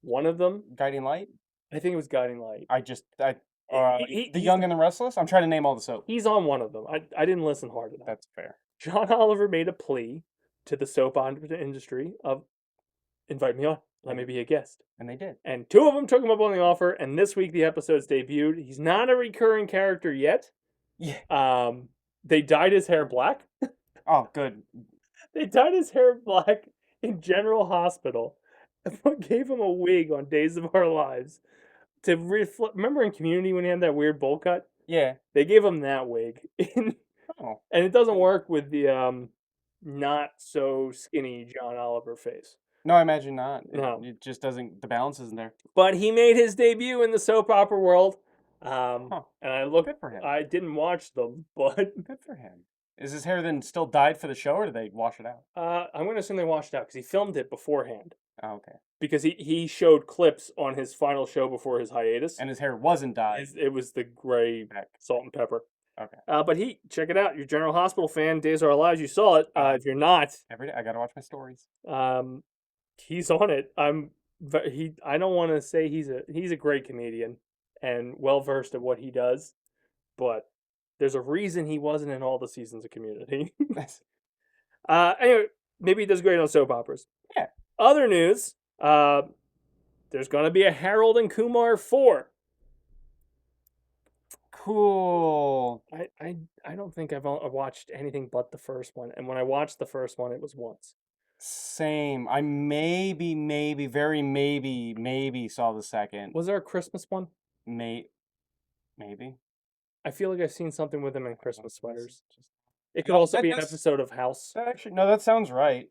one of them. Guiding Light? I think it was Guiding Light. The Young and the Restless? I'm trying to name all the soaps. He's on one of them. I didn't listen hard enough. That's fair. John Oliver made a plea to the soap industry of invite me on. Let me be a guest. And they did. And 2 of them took him up on the offer, and this week the episode's debuted. He's not a recurring character yet. Yeah. They dyed his hair black. Oh, good. They dyed his hair black in General Hospital, and gave him a wig on Days of Our Lives to reflect. Remember in Community when he had that weird bowl cut? Yeah. They gave him that wig, and it doesn't work with the not so skinny John Oliver face. No, I imagine not. No. It just doesn't. The balance isn't there. But he made his debut in the soap opera world. And I looked. Good for him. I didn't watch them, but Good for him. Is his hair then still dyed for the show, or did they wash it out? I'm going to assume they washed it out because he filmed it beforehand. Oh, okay. Because he showed clips on his final show before his hiatus. And his hair wasn't dyed. It was the gray salt and pepper. Okay. But check it out. You're a General Hospital fan. Days of Our Lives. You saw it. If you're not, every day I gotta watch my stories. He's on it. I don't want to say he's a great comedian and well versed at what he does, but there's a reason he wasn't in all the seasons of Community. Anyway, maybe he does great on soap operas. Yeah. Other news, there's gonna be a Harold and Kumar 4. Cool. I don't think I've watched anything but the first one, and when I watched the first one, it was once. Same. I maybe, very maybe saw the second. Was there a Christmas one? Maybe. I feel like I've seen something with him in Christmas sweaters. It could also be an episode of House. Actually, no, that sounds right.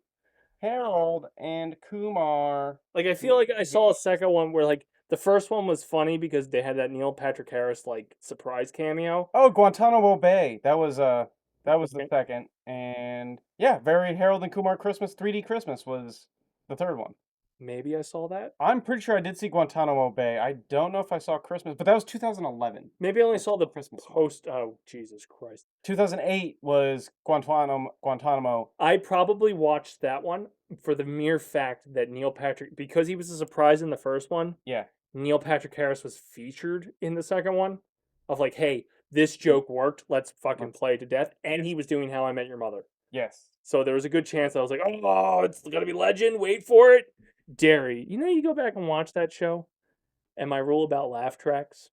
Harold and Kumar. Like, I feel like I saw a second one where, like, the first one was funny because they had that Neil Patrick Harris, like, surprise cameo. Oh, Guantanamo Bay. That was the second. And yeah, very Harold and Kumar Christmas 3D Christmas was the third one. Maybe I saw that. I'm pretty sure I did see Guantanamo Bay. I don't know if I saw Christmas, but that was 2011. Maybe I only saw the Christmas post. Oh, Jesus Christ. 2008 was Guantanamo. I probably watched that one for the mere fact that Neil Patrick, because he was a surprise in the first one. Yeah. Neil Patrick Harris was featured in the second one. Of like, hey, this joke worked. Let's fucking play it to death. And he was doing How I Met Your Mother. Yes. So there was a good chance I was like, oh, it's gonna be legend. Wait for it. Derry. You go back and watch that show, and my rule about laugh tracks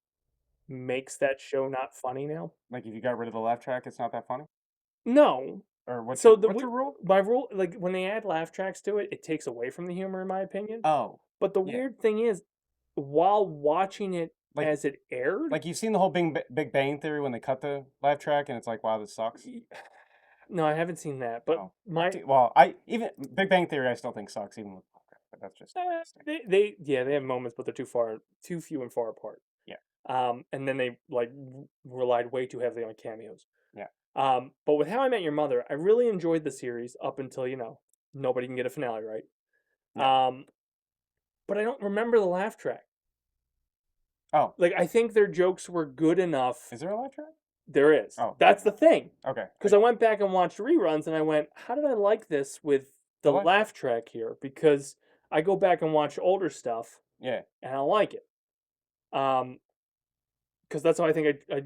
makes that show not funny now. Like if you got rid of the laugh track, it's not that funny? No. Or what's So what's your rule? My rule, like when they add laugh tracks to it, it takes away from the humor, in my opinion. Oh. But the weird thing is, while watching it as it aired, like you've seen the whole Big Bang Theory when they cut the laugh track, and it's like, wow, this sucks. No, I haven't seen that. But even Big Bang Theory, I still think sucks, even with. But that's just they have moments, but they're too few and far apart. Yeah. And then they like relied way too heavily on cameos. Yeah. But with How I Met Your Mother, I really enjoyed the series up until nobody can get a finale right. Yeah. But I don't remember the laugh track. Oh. Like I think their jokes were good enough. Is there a laugh track? There is. Oh. That's the thing. Okay. Because I went back and watched reruns, and I went, how did I like this with the laugh track here? Because I go back and watch older stuff. Yeah. And I like it. Because that's how I think I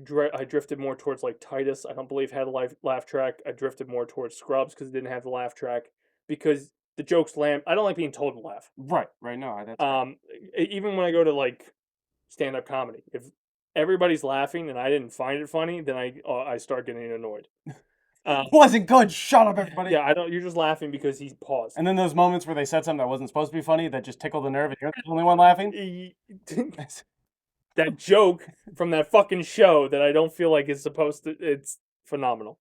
drifted more towards like Titus. I don't believe had a laugh track. I drifted more towards Scrubs because it didn't have the laugh track. Because the jokes land. I don't like being told to laugh. Right. No, that's even when I go to like stand-up comedy, if everybody's laughing and I didn't find it funny, then I start getting annoyed. Wasn't good. Shut up, everybody. Yeah, I don't. You're just laughing because he paused. And then those moments where they said something that wasn't supposed to be funny that just tickled the nerve, and you're the only one laughing. That joke from that fucking show that I don't feel like is supposed to. It's phenomenal.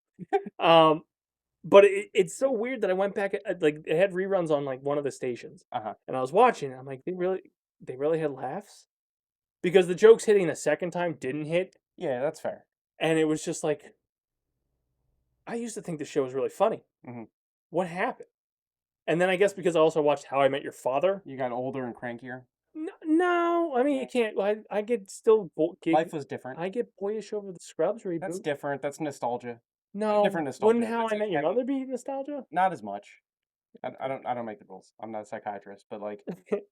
But it's so weird that I went back like it had reruns on like one of the stations, and I was watching it. I'm like, they really had laughs, because the jokes hitting the second time didn't hit. Yeah, that's fair. And it was just like, I used to think the show was really funny. Mm-hmm. What happened? And then I guess because I also watched How I Met Your Father. You got older and crankier? No, I mean, you can't. I get still. Life was different. I get boyish over the Scrubs reboot. That's different. That's nostalgia. No, different nostalgia. Wouldn't How I Met Your Mother be nostalgia? Not as much. I don't make the rules. I'm not a psychiatrist, but like.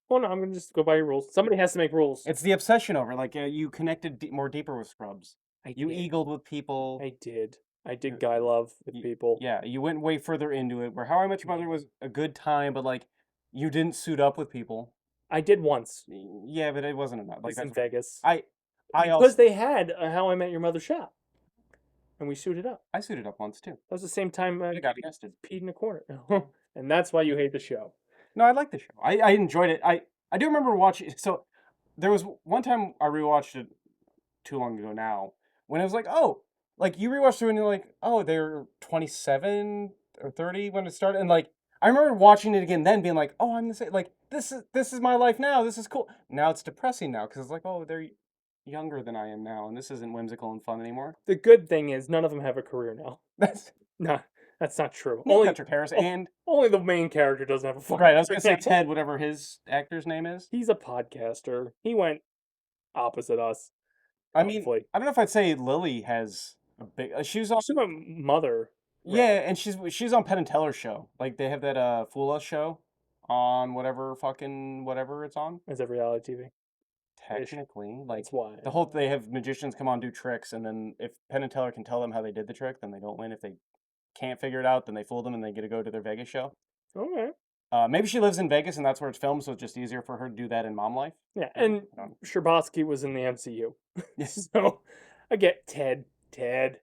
Well, no, I'm gonna just go by your rules. Somebody has to make rules. It's the obsession over like you connected more deeper with Scrubs. You eagled with people. I did guy love with people. Yeah, you went way further into it. Where How I Met Your Mother was a good time, but like You didn't suit up with people. I did once. Yeah, but it wasn't enough. Like It's in that's Vegas. I Because also they had a How I Met Your Mother shop, and we suited up. I suited up once too. That was the same time I got arrested. peed in a corner, and that's why you hate the show. No, I like the show. I enjoyed it. I do remember watching. So there was one time I rewatched it too long ago now when it was like, oh, like you rewatched it and you're like, oh, they're 27 or 30 when it started, and like I remember watching it again then being like, oh, I'm the same. Like this is my life now. This is cool. Now it's depressing now because it's like, oh, they're younger than I am now, and this isn't whimsical and fun anymore. The good thing is none of them have a career now. That's not true. Neil Patrick Harris and only the main character doesn't have a fucking right. I was gonna say career now. Ted, whatever his actor's name is. He's a podcaster. He went opposite us. I mean, I don't know if I'd say Lily has a big. She was also a mother. Yeah, and she's on Penn and Teller's show. Like they have that Fool Us show on whatever it's on. Is it reality TV? Technically, like that's why the whole they have magicians come on do tricks, and then if Penn and Teller can tell them how they did the trick, then they don't win. If they can't figure it out, then they fool them and they get to go to their Vegas show. Okay. Maybe she lives in Vegas and that's where it's filmed, so it's just easier for her to do that in mom life. Yeah, and Scherbatsky was in the MCU. So I get Ted.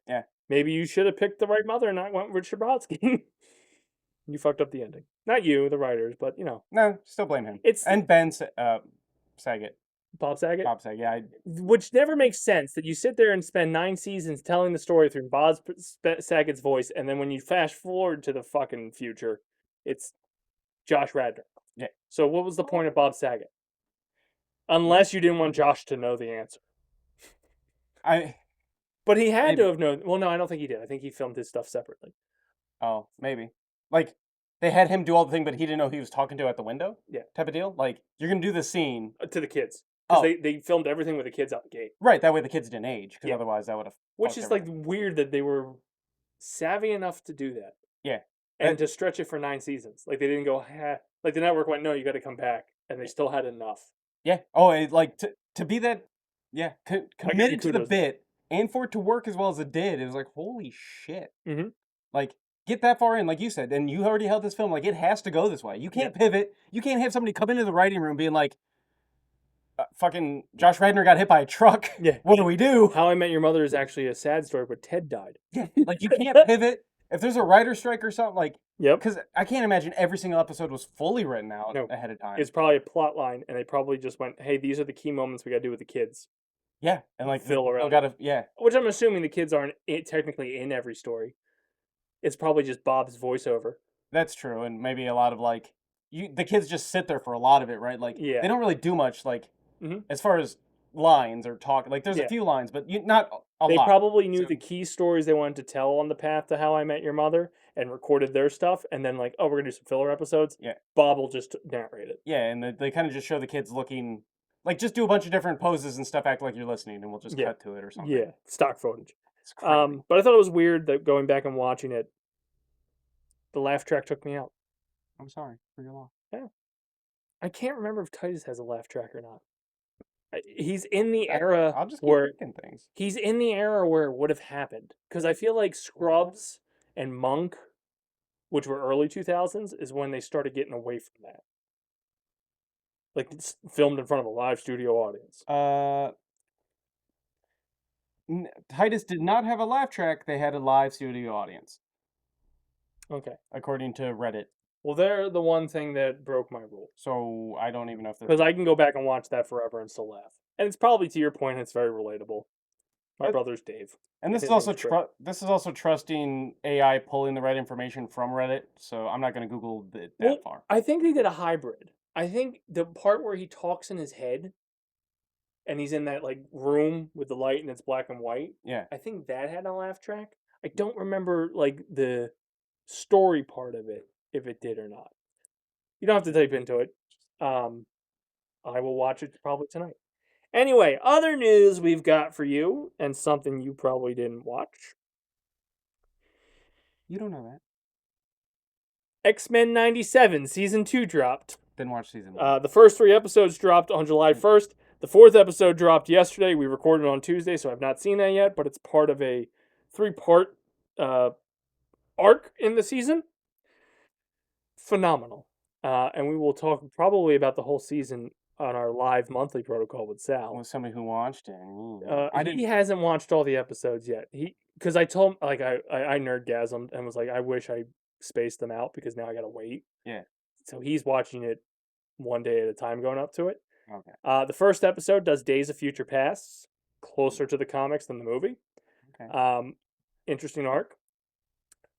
Yeah. Maybe you should have picked the right mother and not went with Scherbatsky. You fucked up the ending. Not you, the writers, but you know. No, still blame him. It's and Ben Saget. Bob Saget? Bob Saget, yeah. Which never makes sense that you sit there and spend 9 seasons telling the story through Bob Saget's voice, and then when you fast forward to the fucking future, it's Josh Radnor. Yeah. So what was the point of Bob Saget? Unless you didn't want Josh to know the answer. But he had to have known. Well, no, I don't think he did. I think he filmed his stuff separately. Oh, maybe. Like, they had him do all the thing, but he didn't know who he was talking to at the window? Yeah. Type of deal? Like, you're going to do the scene. To the kids. Because they filmed everything with the kids out the gate. Right, that way the kids didn't age, because otherwise that would have... Which is, like, weird that they were savvy enough to do that. Yeah. And to stretch it for 9 seasons. Like, they didn't go, like, the network went, no, you got to come back. And they still had enough. Yeah. Oh, like, to be that... Yeah, committed to the bit, and for it to work as well as it did, it was like, holy shit. Mm-hmm. Like, get that far in, like you said, and you already held this film, like, it has to go this way. You can't pivot. You can't have somebody come into the writing room being like, fucking Josh Radnor got hit by a truck. Yeah. What do we do? How I Met Your Mother is actually a sad story, but Ted died. Yeah. Like, you can't pivot. If there's a writer's strike or something, like... Yep. Because I can't imagine every single episode was fully written out ahead of time. It's probably a plot line, and they probably just went, hey, these are the key moments we got to do with the kids. Yeah. And, like, fill around. Yeah. Which I'm assuming the kids aren't technically in every story. It's probably just Bob's voiceover. That's true, and maybe a lot of, like... the kids just sit there for a lot of it, right? Like, they don't really do much, like... As far as lines or talk, like there's a few lines, but not a lot. They probably knew the key stories they wanted to tell on the path to How I Met Your Mother and recorded their stuff, and then like, oh, we're gonna do some filler episodes. Yeah, Bob will just narrate it. Yeah, and they kind of just show the kids looking, like just do a bunch of different poses and stuff, act like you're listening, and we'll just cut to it or something. Yeah, stock footage. But I thought it was weird that going back and watching it, the laugh track took me out. I'm sorry for your loss. Yeah, I can't remember if Titus has a laugh track or not. He's in the era where he's in the era where it would have happened, because I feel like Scrubs and Monk, which were early 2000s, is when they started getting away from that. Like it's filmed in front of a live studio audience. Titus did not have a laugh track. They had a live studio audience. Okay, according to Reddit. Well, they're the one thing that broke my rule. So I don't even know if because I can go back and watch that forever and still laugh. And it's probably, to your point, it's very relatable. My brother's Dave. And this is also trusting AI pulling the right information from Reddit. So I'm not going to Google that far. I think they did a hybrid. I think the part where he talks in his head, and he's in that like room with the light and it's black and white. Yeah. I think that had a laugh track. I don't remember like the story part of it, if it did or not. You don't have to type into it. I will watch it probably tonight. Anyway, other news we've got for you, and something you probably didn't watch. You don't know that. X-Men 97 Season 2 dropped. Didn't watch Season 1. The first 3 episodes dropped on July 1st. The 4th episode dropped yesterday. We recorded on Tuesday, so I've not seen that yet, but it's part of a 3-part arc in the season. Phenomenal. and we will talk probably about the whole season on our live monthly protocol with Sal. With somebody who watched it. He hasn't watched all the episodes yet. Because I told him, like, I nerdgasmed and was like, I wish I spaced them out because now I gotta wait. Yeah. So he's watching it one day at a time, going up to it. Okay. The first episode does Days of Future Pasts, closer to the comics than the movie. Okay. Interesting arc.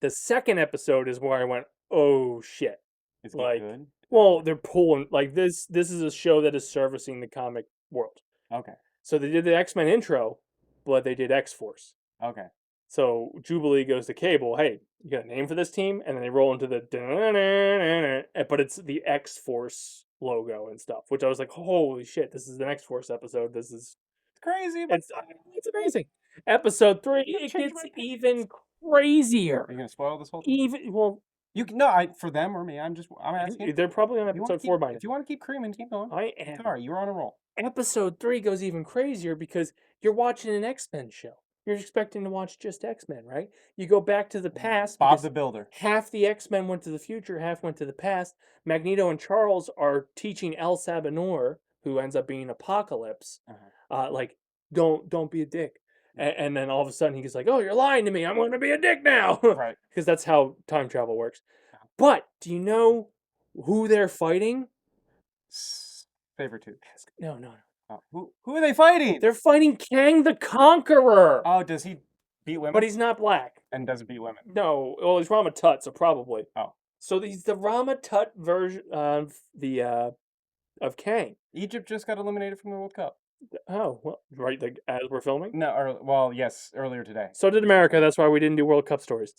The second episode is where I went, oh shit. Is it Like, good? well, they're pulling, like, this is a show that is servicing the comic world. Okay. So they did the X-Men intro, but they did X-Force. Okay. So Jubilee goes to Cable, hey, you got a name for this team? And then they roll into the but it's the X-Force logo and stuff, which I was like, holy shit, this is an X-Force episode. This is crazy. But it's amazing. Episode 3, it gets even crazier. Are you gonna spoil this whole thing? Even well, you can no, for them or me. I'm asking. they're probably on episode 4 by now. If you want to keep creaming, keep going. I am. Sorry, you're on a roll. Episode 3 goes even crazier because you're watching an X-Men show. You're expecting to watch just X-Men, right? You go back to the past. Bob the Builder. Half the X-Men went to the future, half went to the past. Magneto and Charles are teaching El Sabinor, who ends up being Apocalypse, like, don't be a dick. And then all of a sudden he's like, oh, you're lying to me. I'm going to be a dick now. Right. Because that's how time travel works. But do you know who they're fighting? Sabretooth. No. Oh, who are they fighting? They're fighting Kang the Conqueror. Oh, does he beat women? But he's not black. And doesn't beat women. No. Well, he's Rama Tut, so probably. Oh. So he's the Rama Tut version of of Kang. Egypt just got eliminated from the World Cup. Oh, well, right, as we're filming? No, yes, earlier today. So did America. That's why we didn't do World Cup stories.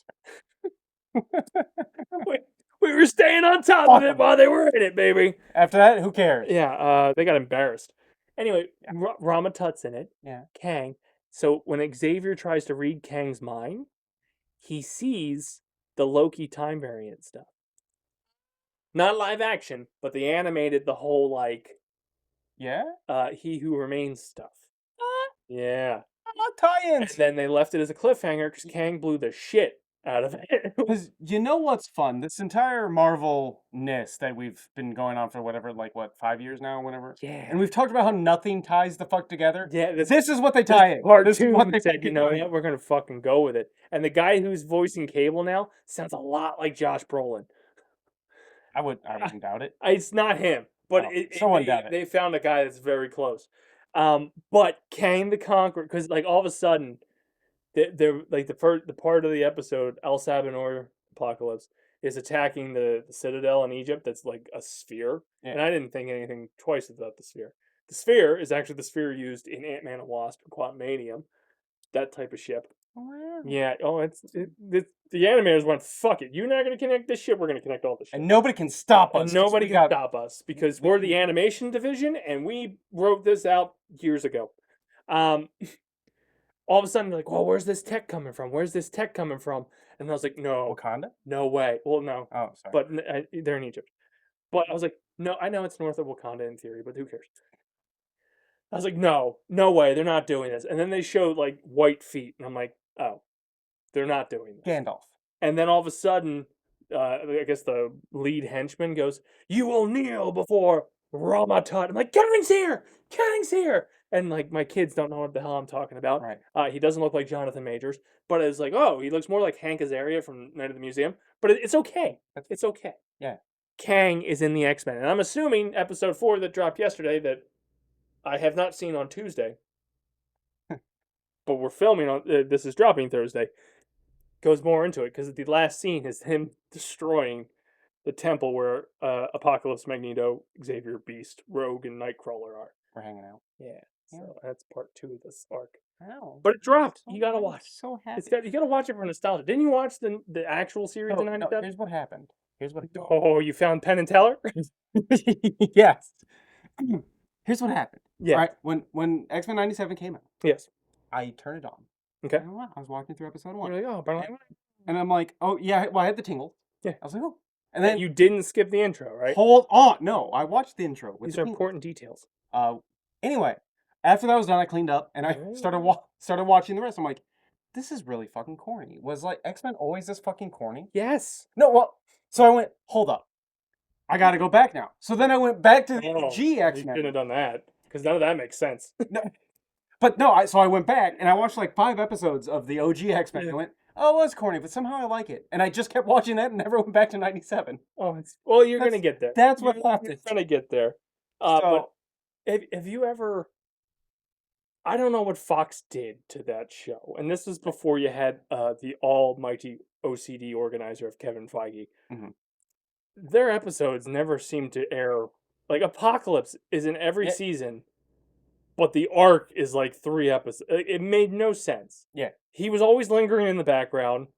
we were staying on top of it while they were in it, baby. After that, who cares? Yeah, they got embarrassed. Anyway, Rama Tut's in it. Yeah. Kang. So when Xavier tries to read Kang's mind, he sees the Loki time variant stuff. Not live action, but they animated the whole, like... Yeah? He Who Remains stuff. Yeah. Tie-ins! And then they left it as a cliffhanger because Kang blew the shit out of it. Because you know what's fun? This entire Marvel-ness that we've been going on for 5 years now, whatever. Yeah. And we've talked about how nothing ties the fuck together. Yeah. This is what they tie in. Part This is 2 what they said, you know what, we're going to fucking go with it. And the guy who's voicing Cable now sounds a lot like Josh Brolin. I wouldn't doubt it. It's not him, but someone doubt it. They found a guy that's very close. But Kang the Conqueror, because like all of a sudden, they're like the part of the episode, El Sabinor Apocalypse is attacking the citadel in Egypt. That's like a sphere, and I didn't think anything twice about the sphere. The sphere is actually the sphere used in Ant-Man and Wasp and Quantumanium, that type of ship. Oh, yeah. Oh, the animators went, fuck it. You're not going to connect this ship. We're going to connect all this shit. And nobody can stop us. And nobody can stop us because we're the animation division and we wrote this out years ago. All of a sudden, they're like, well, where's this tech coming from? Where's this tech coming from? And I was like, no. Wakanda? No way. Well, no. Oh, sorry. But they're in Egypt. But I was like, no, I know it's north of Wakanda in theory, but who cares? I was like, no way. They're not doing this. And then they showed like white feet. And I'm like, oh, they're not doing this. Gandalf. And then all of a sudden, I guess the lead henchman goes, you will kneel before Rama Tut. I'm like, Kang's here! Kang's here! And like my kids don't know what the hell I'm talking about. Right. He doesn't look like Jonathan Majors, but it's like, oh, he looks more like Hank Azaria from Night of the Museum. But it's okay. It's okay. Yeah. Kang is in the X-Men. And I'm assuming episode 4 that dropped yesterday that I have not seen on Tuesday, but we're filming on, this is dropping Thursday, goes more into it because the last scene is him destroying the temple where Apocalypse, Magneto, Xavier, Beast, Rogue, and Nightcrawler are. We're hanging out. Yeah. So that's part 2 of this arc. Wow. But it dropped. You gotta watch. So happy. You gotta watch it for nostalgia. Didn't you watch the actual series in '97? No, here's what happened. Oh, you found Penn and Teller? Yes. Here's what happened. Yeah. Right. When X-Men '97 came out. Yes. I turned it on. Okay. And I was walking through episode 1. You're like, oh, and I'm like, oh yeah. Well, I had the tingle. Yeah. I was like, oh. And then you didn't skip the intro, right? Hold on. No, I watched the intro. These are important details. Anyway, after that was done, I cleaned up and I started watching the rest. I'm like, this is really fucking corny. Was like X-Men always this fucking corny? Yes. No, well, so I went, hold up. I got to go back now. So then I went back to the Oh, OG you X-Men. shouldn't have done that because none of that makes sense. So I went back and I watched like 5 episodes of the OG X-Men. And I went, oh, it was corny, but somehow I like it. And I just kept watching that and never went back to 97. Well, you're gonna get there. That's what You're happened. gonna get there. So, But have you ever? I don't know what Fox did to that show, and this is before you had the almighty OCD organizer of Kevin Feige. Mhm. Their episodes never seem to air. Like Apocalypse is in every Yeah. season, but the arc is like 3 episodes. It made no sense. Yeah. He was always lingering in the background,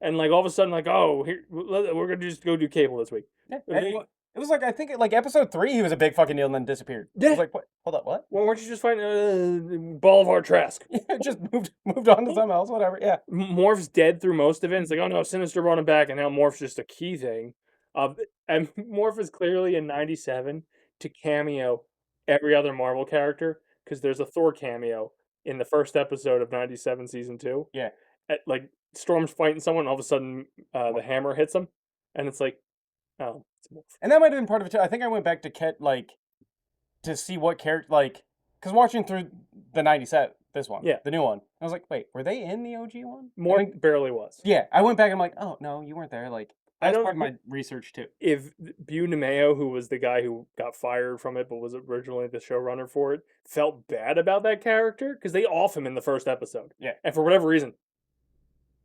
and like all of a sudden, like, oh, here we're gonna just go do Cable this week. yeah. And it was like, I think like episode 3, he was a big fucking deal and then disappeared. I Yeah. was like, what? Hold up, what? Well, weren't you just fighting Bolivar Trask? Yeah, just moved on to something else, whatever. Yeah. Morph's dead through most of it. It's like, oh no, Sinister brought him back, and now Morph's just a key thing. And Morph is clearly in '97 to cameo every other Marvel character because there's a Thor cameo in the first episode of '97 season 2. Yeah. Like Storm's fighting someone, all of a sudden the hammer hits him, and it's like, oh, it's Morph. And that might have been part of it too. I think I went back to see what character, because watching through the 97, this one, Yeah. the new one, I was like, wait, were they in the OG one? Morph barely was. Yeah, I went back and I'm like, oh, no, you weren't there. Like, I that's don't part of my research too. If Bu Nemeo, who was the guy who got fired from it but was originally the showrunner for it, felt bad about that character because they off him in the first episode. Yeah. And for whatever reason,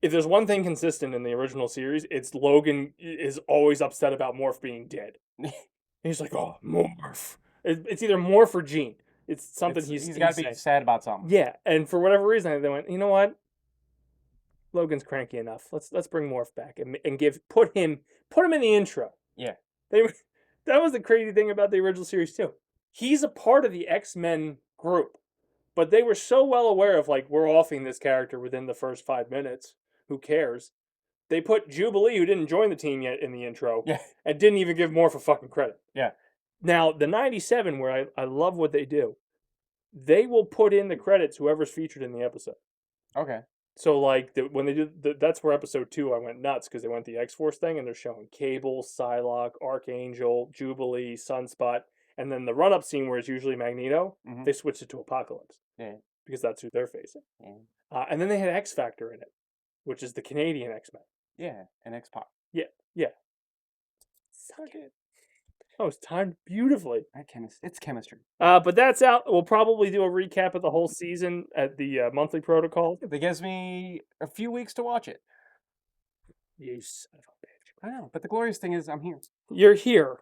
if there's one thing consistent in the original series, it's Logan is always upset about Morph being dead. He's like, oh, Morph. It's either Morph or Jean. It's something He's got to be saying. sad about something. Yeah, and for whatever reason, they went, you know what? Logan's cranky enough. Let's bring Morph back and put him in the intro. Yeah. That was the crazy thing about the original series too. He's a part of the X-Men group, but they were so well aware of like we're offing this character within the first 5 minutes. Who cares? They put Jubilee, who didn't join the team yet, in the intro, Yeah. and didn't even give Morph a fucking credit. Yeah. Now the '97, where I love what they do, they will put in the credits whoever's featured in the episode. Okay. So like when they did that's where episode 2 I went nuts because they went the X-Force thing and they're showing Cable, Psylocke, Archangel, Jubilee, Sunspot, and then the run-up scene where it's usually Magneto, Mhm. they switched it to Apocalypse. Yeah. Because that's who they're facing. Yeah. And then they had X Factor in it, which is the Canadian X-Men. Yeah. And X-Pac. Yeah. Suck it. Oh, it's timed beautifully. It's chemistry. But that's out. We'll probably do a recap of the whole season at the monthly protocol. That gives me a few weeks to watch it. You son of a bitch. I know, but the glorious thing is I'm here. You're here.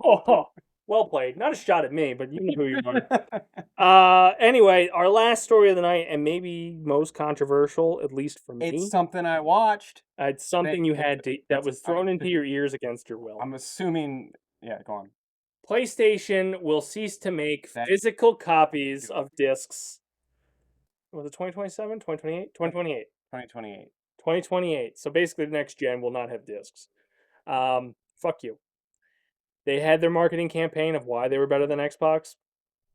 Oh, well played. Not a shot at me, but you know who you are. Anyway, our last story of the night, and maybe most controversial, at least for me. It's something I watched. It's something you had to, that was thrown into your ears against your will. I'm assuming. Yeah, go on. PlayStation will cease to make physical copies of discs. Was it 2027? 2028? 2028. 2028. 2028. So basically, the next gen will not have discs. Fuck you. They had their marketing campaign of why they were better than Xbox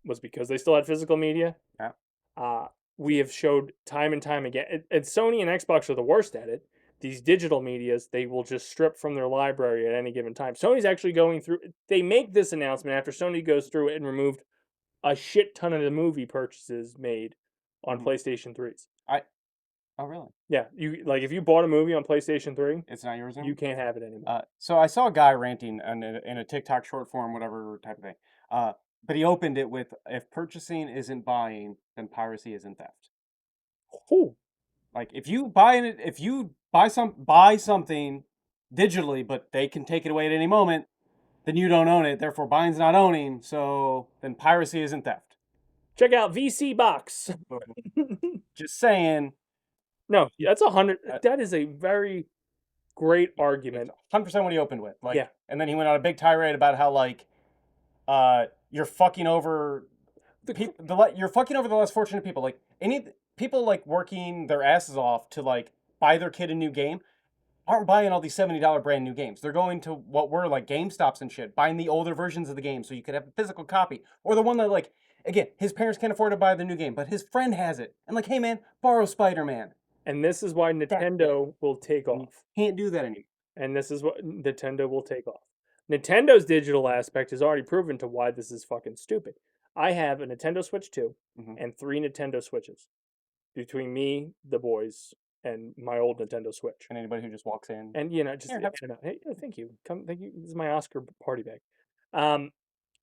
was because they still had physical media. Yeah. We have showed time and time again, and Sony and Xbox are the worst at it. These digital medias, they will just strip from their library at any given time. Sony's actually going through. They make this announcement after Sony goes through it and removed a shit ton of the movie purchases made on PlayStation 3s. Oh, really? Yeah, you like if you bought a movie on PlayStation 3, it's not yours anymore? You can't have it anymore. So I saw a guy ranting in a TikTok short form, whatever type of thing. But he opened it with, if purchasing isn't buying, then piracy isn't theft. Ooh. Like if you buy something digitally, but they can take it away at any moment, then you don't own it. Therefore, buying's not owning. So then piracy isn't theft. Check out VC Box. Just saying. No, that's 100. That is a very great argument. 100% what he opened with. Like, yeah. And then he went on a big tirade about how you're fucking over you're fucking over the less fortunate people. Like people like working their asses off to like buy their kid a new game aren't buying all these $70 brand new games. They're going to what were like GameStops and shit, buying the older versions of the game so you could have a physical copy, or the one that like again his parents can't afford to buy the new game, but his friend has it, and like, hey man, borrow Spider-Man. And this is why Nintendo will take off. Can't do that anymore. And this is what Nintendo will take off. Nintendo's digital aspect is already proven to why this is fucking stupid. I have a Nintendo Switch 2 and 3 Nintendo Switches between me, the boys, and my old Nintendo Switch. And anybody who just walks in. And just Here, hand it out. Hey, thank you. Thank you. This is my Oscar party bag.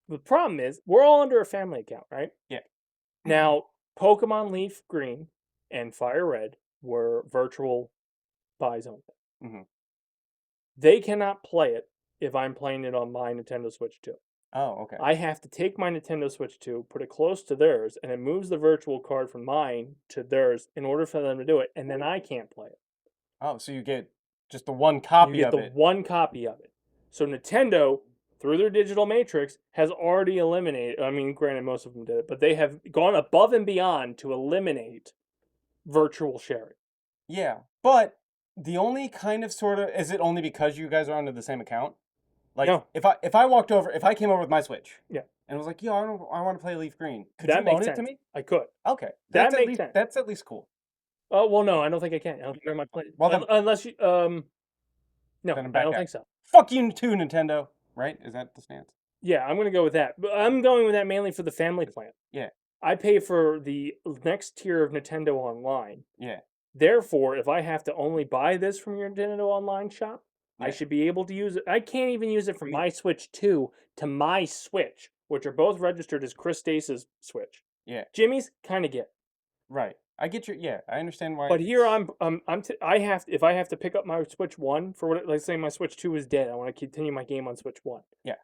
The problem is we're all under a family account, right? Yeah. Now, Pokemon Leaf Green and Fire Red were virtual buys only. Mm-hmm. They cannot play it if I'm playing it on my Nintendo Switch 2. Oh, okay. I have to take my Nintendo Switch 2, put it close to theirs, and it moves the virtual card from mine to theirs in order for them to do it, and then I can't play it. Oh, so you get just the one copy You get of the it. one copy of it. So Nintendo, through their digital matrix, has already eliminated, I mean, granted, most of them did it, but they have gone above and beyond to eliminate virtual sharing. Yeah, but the only kind of sort of, is it only because you guys are under the same account? Like, No. if I came over with my Switch, Yeah, and was like, yo, I want to play Leaf Green. Could that you makes loan it sense. to me? I could. Okay, That that's makes at least, sense. That's at least cool. Oh, well, no, I don't think I can. I don't think I might play it. Well, then- unless you, no, Then I'm I back don't out. think so. Fuck you too, Nintendo. Right? Is that the stance? Yeah, I'm going to go with that. But I'm going with that mainly for the family plan. Yeah. I pay for the next tier of Nintendo Online. Yeah. Therefore, if I have to only buy this from your Nintendo Online shop, I Yeah. should be able to use it. I can't even use it from my Switch 2 to my Switch, which are both registered as Chris Dace's Switch. Yeah. Jimmy's kind of get. Right. I get your, yeah, I understand why. But here I have if I have to pick up my Switch 1 for what, let's say my Switch 2 is dead, I want to continue my game on Switch 1. Yeah.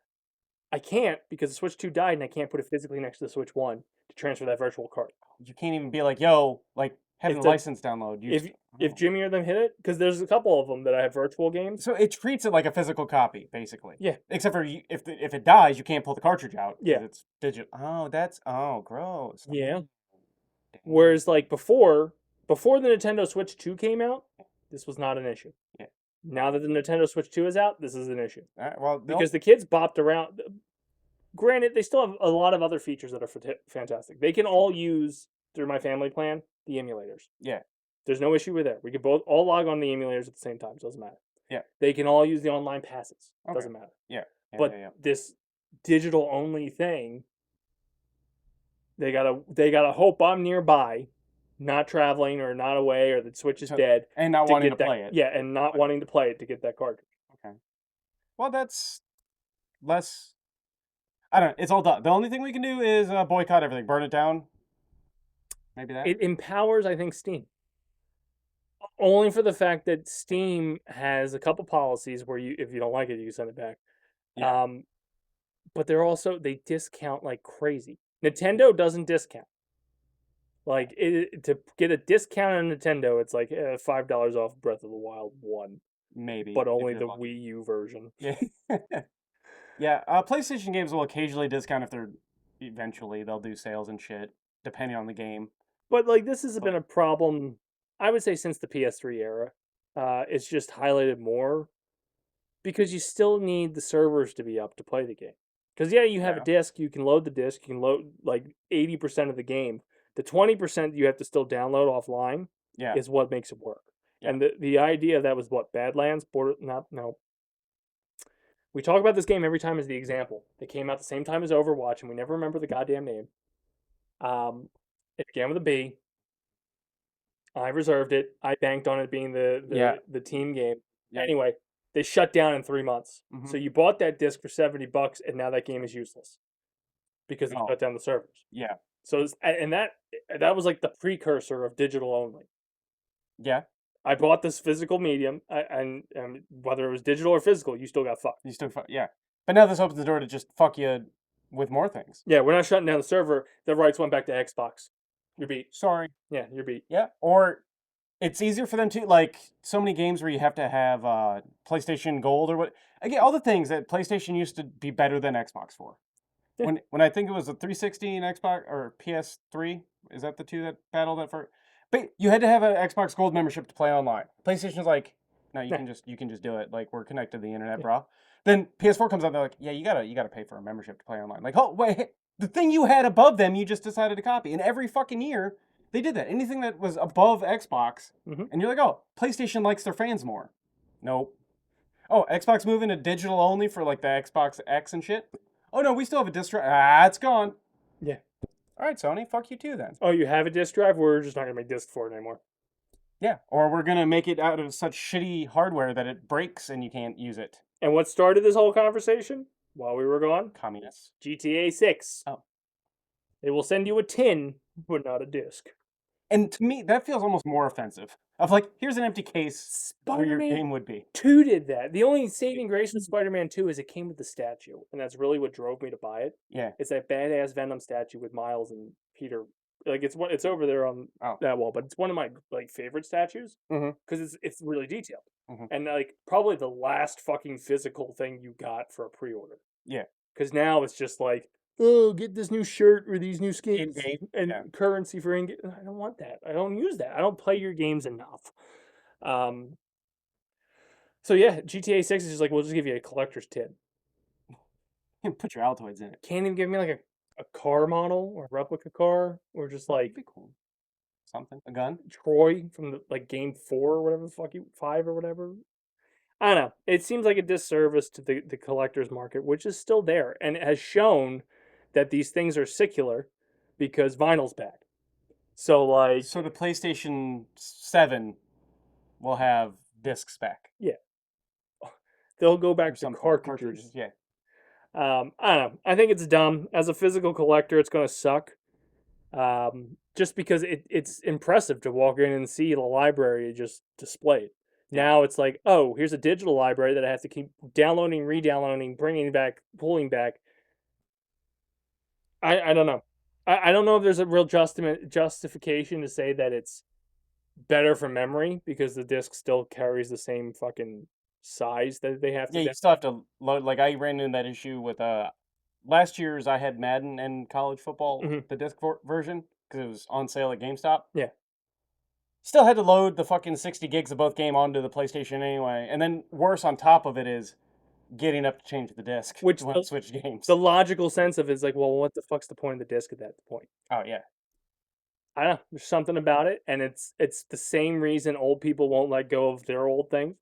I can't because the Switch 2 died and I can't put it physically next to the Switch 1 to transfer that virtual card. You can't even be like, yo, like, have If the the- license download. You If Jimmy or them hit it, because there's a couple of them that I have virtual games. So it treats it like a physical copy, basically. Yeah. Except for if it dies, you can't pull the cartridge out. 'Cause Yeah. It's digital. Oh, gross. Yeah. Whereas like before the Nintendo Switch 2 came out, this was not an issue. Yeah. Now that the Nintendo Switch 2 is out, this is an issue. All right, well, Because the kids bopped around. Granted, they still have a lot of other features that are fantastic. They can all use, through my family plan, the emulators. Yeah. There's no issue with that. We can both all log on the emulators at the same time. Doesn't matter. Yeah. They can all use the online passes. Okay. Doesn't matter. Yeah. But yeah. this digital only thing, they gotta hope I'm nearby, not traveling or not away, or the Switch is dead, and not to wanting get to that- play it. Yeah, and not wanting to play it to get that cartridge. Okay. Well, that's less. I don't know. It's all done. The only thing we can do is boycott everything, burn it down. Maybe that. It empowers, I think, Steam. Only for the fact that Steam has a couple policies where if you don't like it, you can send it back. Yeah. But they discount like crazy. Nintendo doesn't discount. Like to get a discount on Nintendo, it's like $5 off Breath of the Wild 1. Maybe. But if only you're the lucky. Wii U version. Yeah. Yeah. PlayStation games will occasionally discount if eventually they'll do sales and shit, depending on the game. But like this has been a problem, I would say, since the PS3 era. It's just highlighted more because you still need the servers to be up to play the game. Because you have a disc, you can load the disc, you can load like 80% of the game. The 20% you have to still download offline is what makes it work. Yeah. And the idea of that was what, Badlands? No. We talk about this game every time as the example. They came out the same time as Overwatch, and we never remember the goddamn name. It began with a B. I reserved it. I banked on it being the team game. Yeah. Anyway, they shut down in 3 months. Mm-hmm. So you bought that disc for $70, and now that game is useless because they shut down the servers. Yeah. So that was like the precursor of digital only. Yeah. I bought this physical medium, and whether it was digital or physical, you still got fucked. Yeah. But now this opens the door to just fuck you with more things. Yeah, we're not shutting down the server. The rights went back to Xbox. You're beat. Sorry. Yeah, you're beat. Yeah, or it's easier for them to, like, so many games where you have to have PlayStation Gold or what. Again, all the things that PlayStation used to be better than Xbox for. Yeah. When I think it was the 360 and Xbox, or PS3, is that the two that battled that for? But you had to have an Xbox Gold membership to play online. PlayStation's like, no, you can just do it. Like, we're connected to the internet, bro. Then PS4 comes out, they're like, yeah, you gotta pay for a membership to play online. Like, oh wait, the thing you had above them, you just decided to copy. And every fucking year, they did that. Anything that was above Xbox, and you're like, oh, PlayStation likes their fans more. Nope. Oh, Xbox moving to digital only for like the Xbox X and shit? Oh no, we still have a disc drive. Ah, it's gone. Yeah. All right, Sony, fuck you too then. Oh, you have a disc drive? We're just not gonna make disc for it anymore. Yeah, or we're gonna make it out of such shitty hardware that it breaks and you can't use it. And what started this whole conversation while we were gone? Communists. GTA 6. Oh. They will send you a tin, but not a disc. And to me, that feels almost more offensive. Of like, here's an empty case where your Spider-Man game would be. 2 did that. The only saving grace with Spider-Man 2 is it came with the statue, and that's really what drove me to buy it. Yeah. It's that badass Venom statue with Miles and Peter. Like it's over there on that wall, but it's one of my like favorite statues because it's really detailed and like probably the last fucking physical thing you got for a pre-order. Yeah. Because now it's just like, oh, get this new shirt or these new skins In-game, and yeah. currency for in-game. I don't want that. I don't use that. I don't play your games enough. So yeah, GTA 6 is just like, we'll just give you a collector's tin. Put your Altoids in it. Can't even give me like a car model or a replica car or just like That'd be cool. Something. A gun. Troy from the, like game 4 or whatever the fuck 5 or whatever. I don't know. It seems like a disservice to the collector's market, which is still there and it has shown that these things are secular because vinyl's back. So like, So the PlayStation 7 will have discs back. yeah, they'll go back to Some cartridges. Yeah. I don't know. I think it's dumb. As a physical collector, it's going to suck. Just because it's impressive to walk in and see the library just displayed. Now it's like, oh, here's a digital library that I have to keep downloading, re-downloading, bringing back, pulling back. I don't know. I don't know if there's a real justification to say that it's better for memory because the disc still carries the same fucking size that they have to. Yeah, you still have to load. Like I ran into that issue with last year's. I had Madden and college football, the disc version, because it was on sale at GameStop. Yeah. Still had to load the fucking 60 gigs of both game onto the PlayStation anyway, and then worse on top of it is getting up to change the disc, which when I switch games. The logical sense of it is like, well, what the fuck's the point of the disc at that point? Oh yeah. I don't know. There's something about it, and it's the same reason old people won't let go of their old things.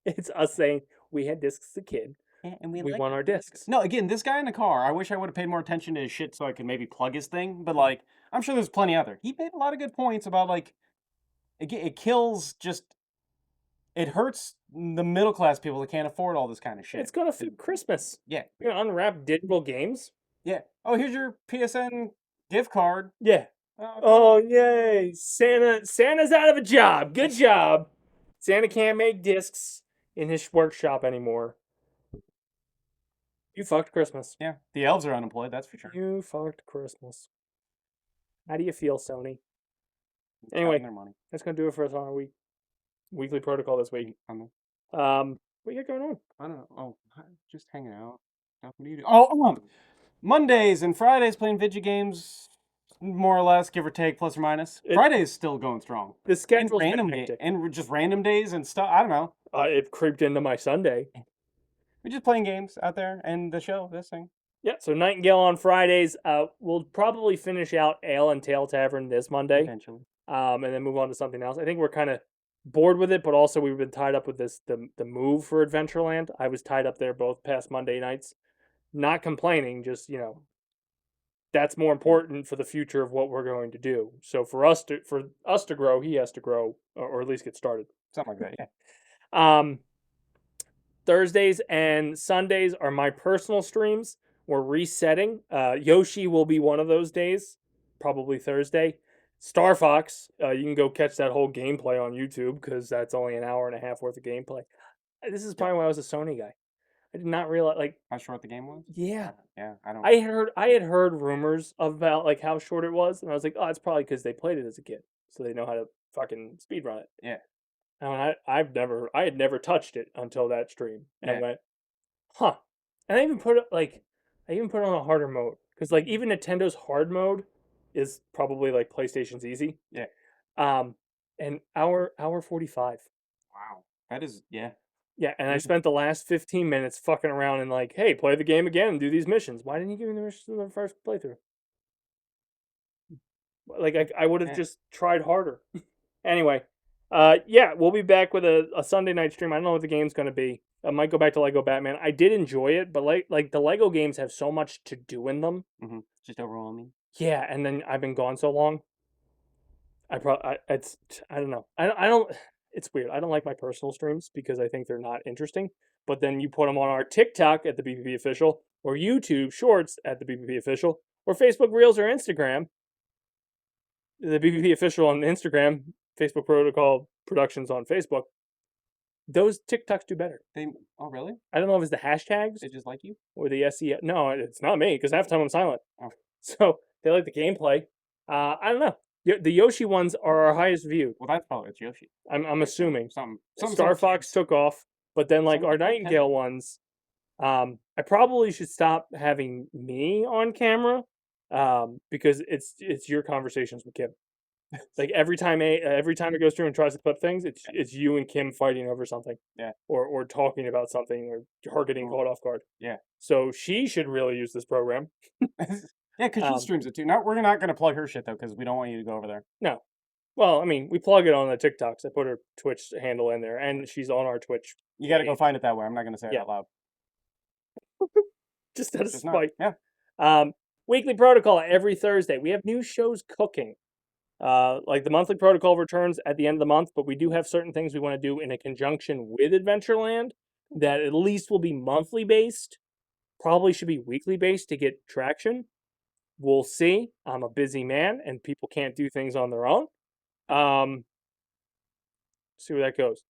It's us saying we had discs as a kid, and we want our discs. No, again, this guy in the car. I wish I would have paid more attention to his shit so I could maybe plug his thing. But like, I'm sure there's plenty out there. He made a lot of good points about like, it kills just. It hurts the middle class people that can't afford all this kind of shit. It's gonna fit Christmas. Yeah. You're gonna unwrap digital games. Yeah. Oh, here's your PSN gift card. Yeah. Oh, yay! Santa's out of a job. Good job. Santa can't make discs in his workshop anymore. You fucked Christmas. Yeah. The elves are unemployed, that's for sure. You fucked Christmas. How do you feel, Sony? Anyway, that's gonna do it for us on our weekly protocol this week. What you got going on? I don't know. Oh, just hanging out. What do you do? Oh, Mondays and Fridays playing video games, more or less, give or take, plus or minus. Friday's still going strong. The schedule's and just random days and stuff. I don't know. It creeped into my Sunday. We're just playing games out there and the show, this thing. Yeah, so Nightingale on Fridays. We'll probably finish out Ale and Tail Tavern this Monday. Eventually. And then move on to something else. I think we're kind of bored with it, but also we've been tied up with the move for Adventureland. I was tied up there both past Monday nights. Not complaining, just, that's more important for the future of what we're going to do. So for us to grow, he has to grow, or at least get started. Something like that, yeah. Thursdays and Sundays are my personal streams. We're resetting. Yoshi will be one of those days, probably Thursday. Star Fox, you can go catch that whole gameplay on YouTube because that's only an hour and a half worth of gameplay. This is probably why I was a Sony guy. I did not realize how short the game was. Yeah, yeah. I had heard rumors about like how short it was, and I was like, oh, it's probably because they played it as a kid, so they know how to fucking speedrun it. Yeah. And I had never touched it until that stream, and I went, huh. And I even put it on a harder mode because like even Nintendo's hard mode is probably like PlayStation's easy. Yeah. And hour 45. Wow. That is, yeah. Yeah, and I spent the last 15 minutes fucking around and like, hey, play the game again and do these missions. Why didn't you give me the missions in the first playthrough? Like I would have just tried harder. Anyway, yeah, we'll be back with a Sunday night stream. I don't know what the game's going to be. I might go back to Lego Batman. I did enjoy it, but like the Lego games have so much to do in them. Mm-hmm. Just overwhelming. Yeah, and then I've been gone so long. I don't know. I don't. It's weird. I don't like my personal streams because I think they're not interesting. But then you put them on our TikTok at the BPP official, or YouTube Shorts at the BPP official, or Facebook Reels or Instagram. The BPP official on Instagram, Facebook Protocol Productions on Facebook. Those TikToks do better. Oh, really? I don't know if it's the hashtags. They just like you? Or the SEO. No, it's not me, because half the time I'm silent. Oh. So they like the gameplay. I don't know. The Yoshi ones are our highest view. Well, that's probably it's Yoshi. I'm assuming. Something Star Fox took off, but then like our Nightingale ones, I probably should stop having me on camera, because it's your conversations with Kim. Like every time it goes through and tries to clip things, it's you and Kim fighting over something. Yeah. Or talking about something, or her getting caught off guard. Yeah. So she should really use this program. Yeah, because she streams it too. We're not going to plug her shit though, because we don't want you to go over there. No. Well, I mean, we plug it on the TikToks. I put her Twitch handle in there, and she's on our Twitch. You got to go find it that way. I'm not going to say it out loud. Just out of spite. Yeah. Weekly protocol every Thursday. We have new shows cooking. Like the monthly protocol returns at the end of the month, but we do have certain things we want to do in a conjunction with Adventureland that at least will be monthly based. Probably should be weekly based to get traction. We'll see. I'm a busy man, and people can't do things on their own. See where that goes.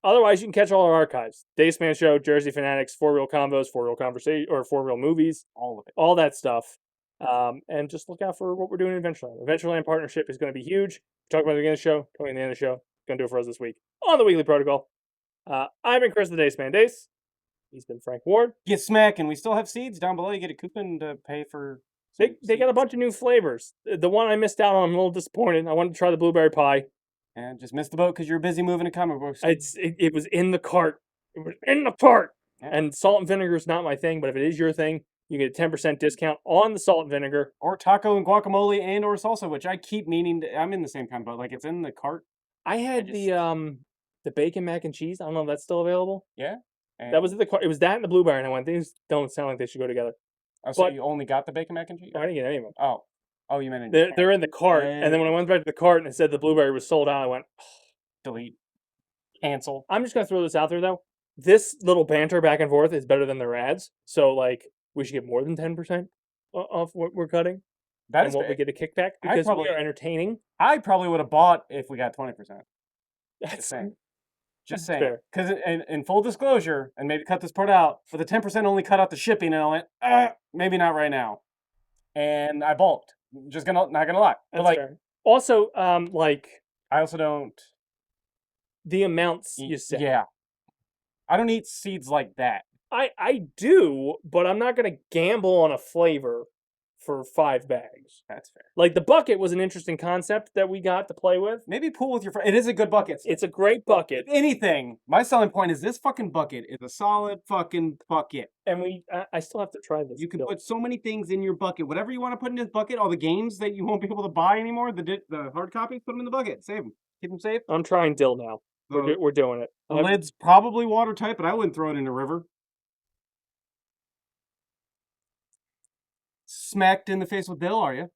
Otherwise, you can catch all our archives: Dace Man Show, Jersey Fanatics, 4-Reel Combos, 4-Reel Conversation, or 4-Reel Movies, all of it, all that stuff. And just look out for what we're doing in Adventureland. Adventureland partnership is going to be huge. Talk about it at the beginning of the show, talking at the end of the show. Going to do it for us this week on the Weekly Protocol. I've been Chris the Dace Man Dace. He's been Frank Ward. Get smack, and we still have seeds down below. You get a coupon to pay for. They got a bunch of new flavors. The one I missed out on, I'm a little disappointed. I wanted to try the blueberry pie. And just missed the boat because you were busy moving a comic book. It was in the cart. It was in the cart. Yeah. And salt and vinegar is not my thing, but if it is your thing, you get a 10% discount on the salt and vinegar. Or taco and guacamole and or salsa, which I keep meaning to, I'm in the same kind of boat. Like, it's in the cart. I had the bacon mac and cheese. I don't know if that's still available. Yeah. That was at the cart. It was that and the blueberry, and I went, these don't sound like they should go together. Oh, so you only got the bacon mac and cheese? I didn't get any of them. Oh, you meant they're in the cart, and then when I went back to the cart and it said the blueberry was sold out, I went, delete, cancel. I'm just gonna throw this out there though. This little banter back and forth is better than their ads. So like, we should get more than 10% off what we're cutting. That is what we get a kickback because we are entertaining. I probably would have bought if we got 20%. That's saying. Just saying. Because in full disclosure, and maybe cut this part out, for the 10% only cut out the shipping, and I went, maybe not right now. And I bulked. Not gonna lie. That's like fair. Also, like I also don't. The amounts you said. Yeah. I don't eat seeds like that. I do, but I'm not gonna gamble on a flavor for 5 bags. That's fair. Like the bucket was an interesting concept that we got to play with. Maybe pool with your friend. It is a good bucket. It's a great bucket. If anything, my selling point is this fucking bucket is a solid fucking bucket. And I still have to try this. You can put so many things in your bucket. Whatever you want to put in this bucket, all the games that you won't be able to buy anymore, the hard copies, put them in the bucket. Save them. Keep them safe. I'm trying dill now. We're doing it. The lid's probably watertight, but I wouldn't throw it in a river. Smacked in the face with dill, are you?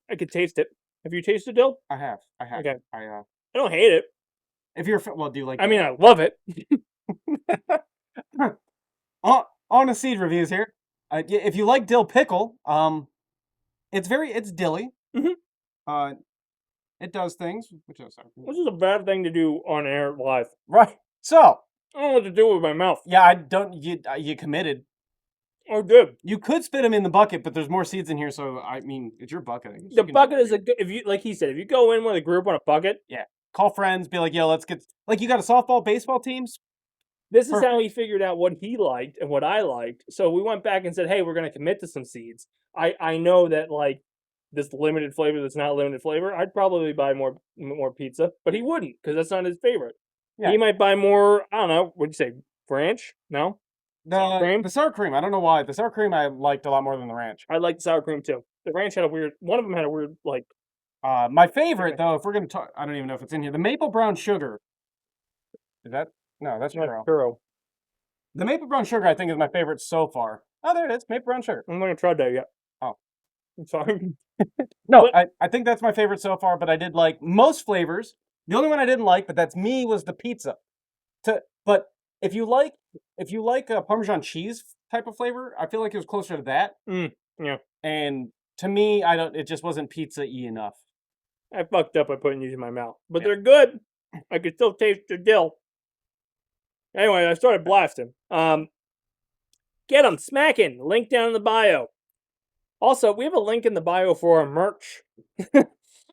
I could taste it. Have you tasted dill? I have. Okay. I don't hate it. If you're do you like? I mean, I love it. On the seed reviews here. If you like dill pickle, it's dilly. Mm-hmm. It does things. This is a bad thing to do on air live. Right. So I don't know what to do with my mouth. Yeah, I don't. You committed. Oh, good. You could spit them in the bucket, but there's more seeds in here, so I mean, it's your bucket. The bucket is if you like he said, if you go in with a group on a bucket, yeah, call friends, be like, yo, let's get you got a softball, baseball teams. This is how he figured out what he liked and what I liked. So we went back and said, hey, we're going to commit to some seeds. I know that like this limited flavor that's not limited flavor, I'd probably buy more pizza, but he wouldn't because that's not his favorite. Yeah. He might buy more. I don't know. What'd you say? Ranch? No. The sour cream. I don't know why. The sour cream I liked a lot more than the ranch. I liked the sour cream too. The ranch had one of them had a weird like. My favorite though, if we're gonna talk, I don't even know if it's in here. The maple brown sugar. Is that No, that's Not churro. churro. The maple brown sugar, I think, is my favorite so far. Oh, there it is. Maple brown sugar. I'm not gonna try that yet. Oh. I'm sorry. No, But- I think that's my favorite so far, but I did like most flavors. The only one I didn't like, but that's me, was the pizza. But if you like a Parmesan cheese type of flavor, I feel like it was closer to that. Yeah. And to me, it just wasn't pizza-y enough. I fucked up by putting these in my mouth. But Yeah. they're good. I could still taste the dill. Anyway, I started blasting. Get them, smacking. Link down in the bio. Also, we have a link in the bio for our merch.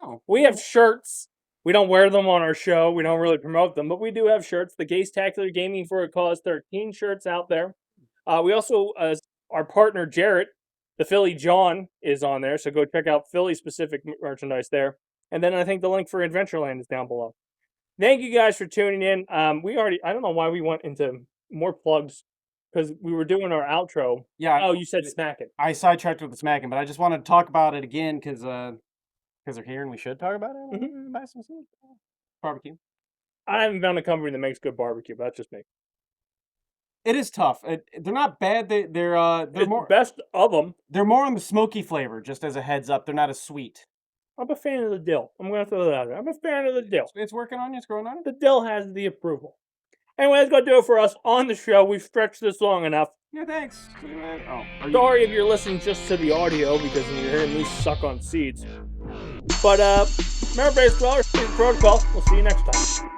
Oh. We have shirts. We don't wear them on our show. We don't really promote them, but we do have shirts. The Gaystacular Gaming for a Cause 13 shirts out there. We also, our partner Jarrett, the Philly John, is on there, so go check out Philly-specific merchandise there. And then I think the link for Adventureland is down below. Thank you guys for tuning in. I don't know why we went into more plugs, because we were doing our outro. Yeah. Oh, you said smacking. I sidetracked with the smacking, but I just wanted to talk about it again because they're here and we should talk about it. Buy some food. Barbecue. I haven't found a company that makes good barbecue, but that's just me. It is tough. They're not bad. They're It's more the best of them. they're more on the smoky flavor. Just as a heads up, they're not as sweet. I'm a fan of the dill. I'm going to throw that out there. I'm a fan of the dill. It's working on you. It's growing on you. The dill has the approval. Anyway, that's going to do it for us on the show. We've stretched this long enough. Yeah, thanks. Oh, Sorry if you're listening just to the audio because you're hearing me suck on seeds. But, remember, Base Dwellers, Protocol. We'll see you next time.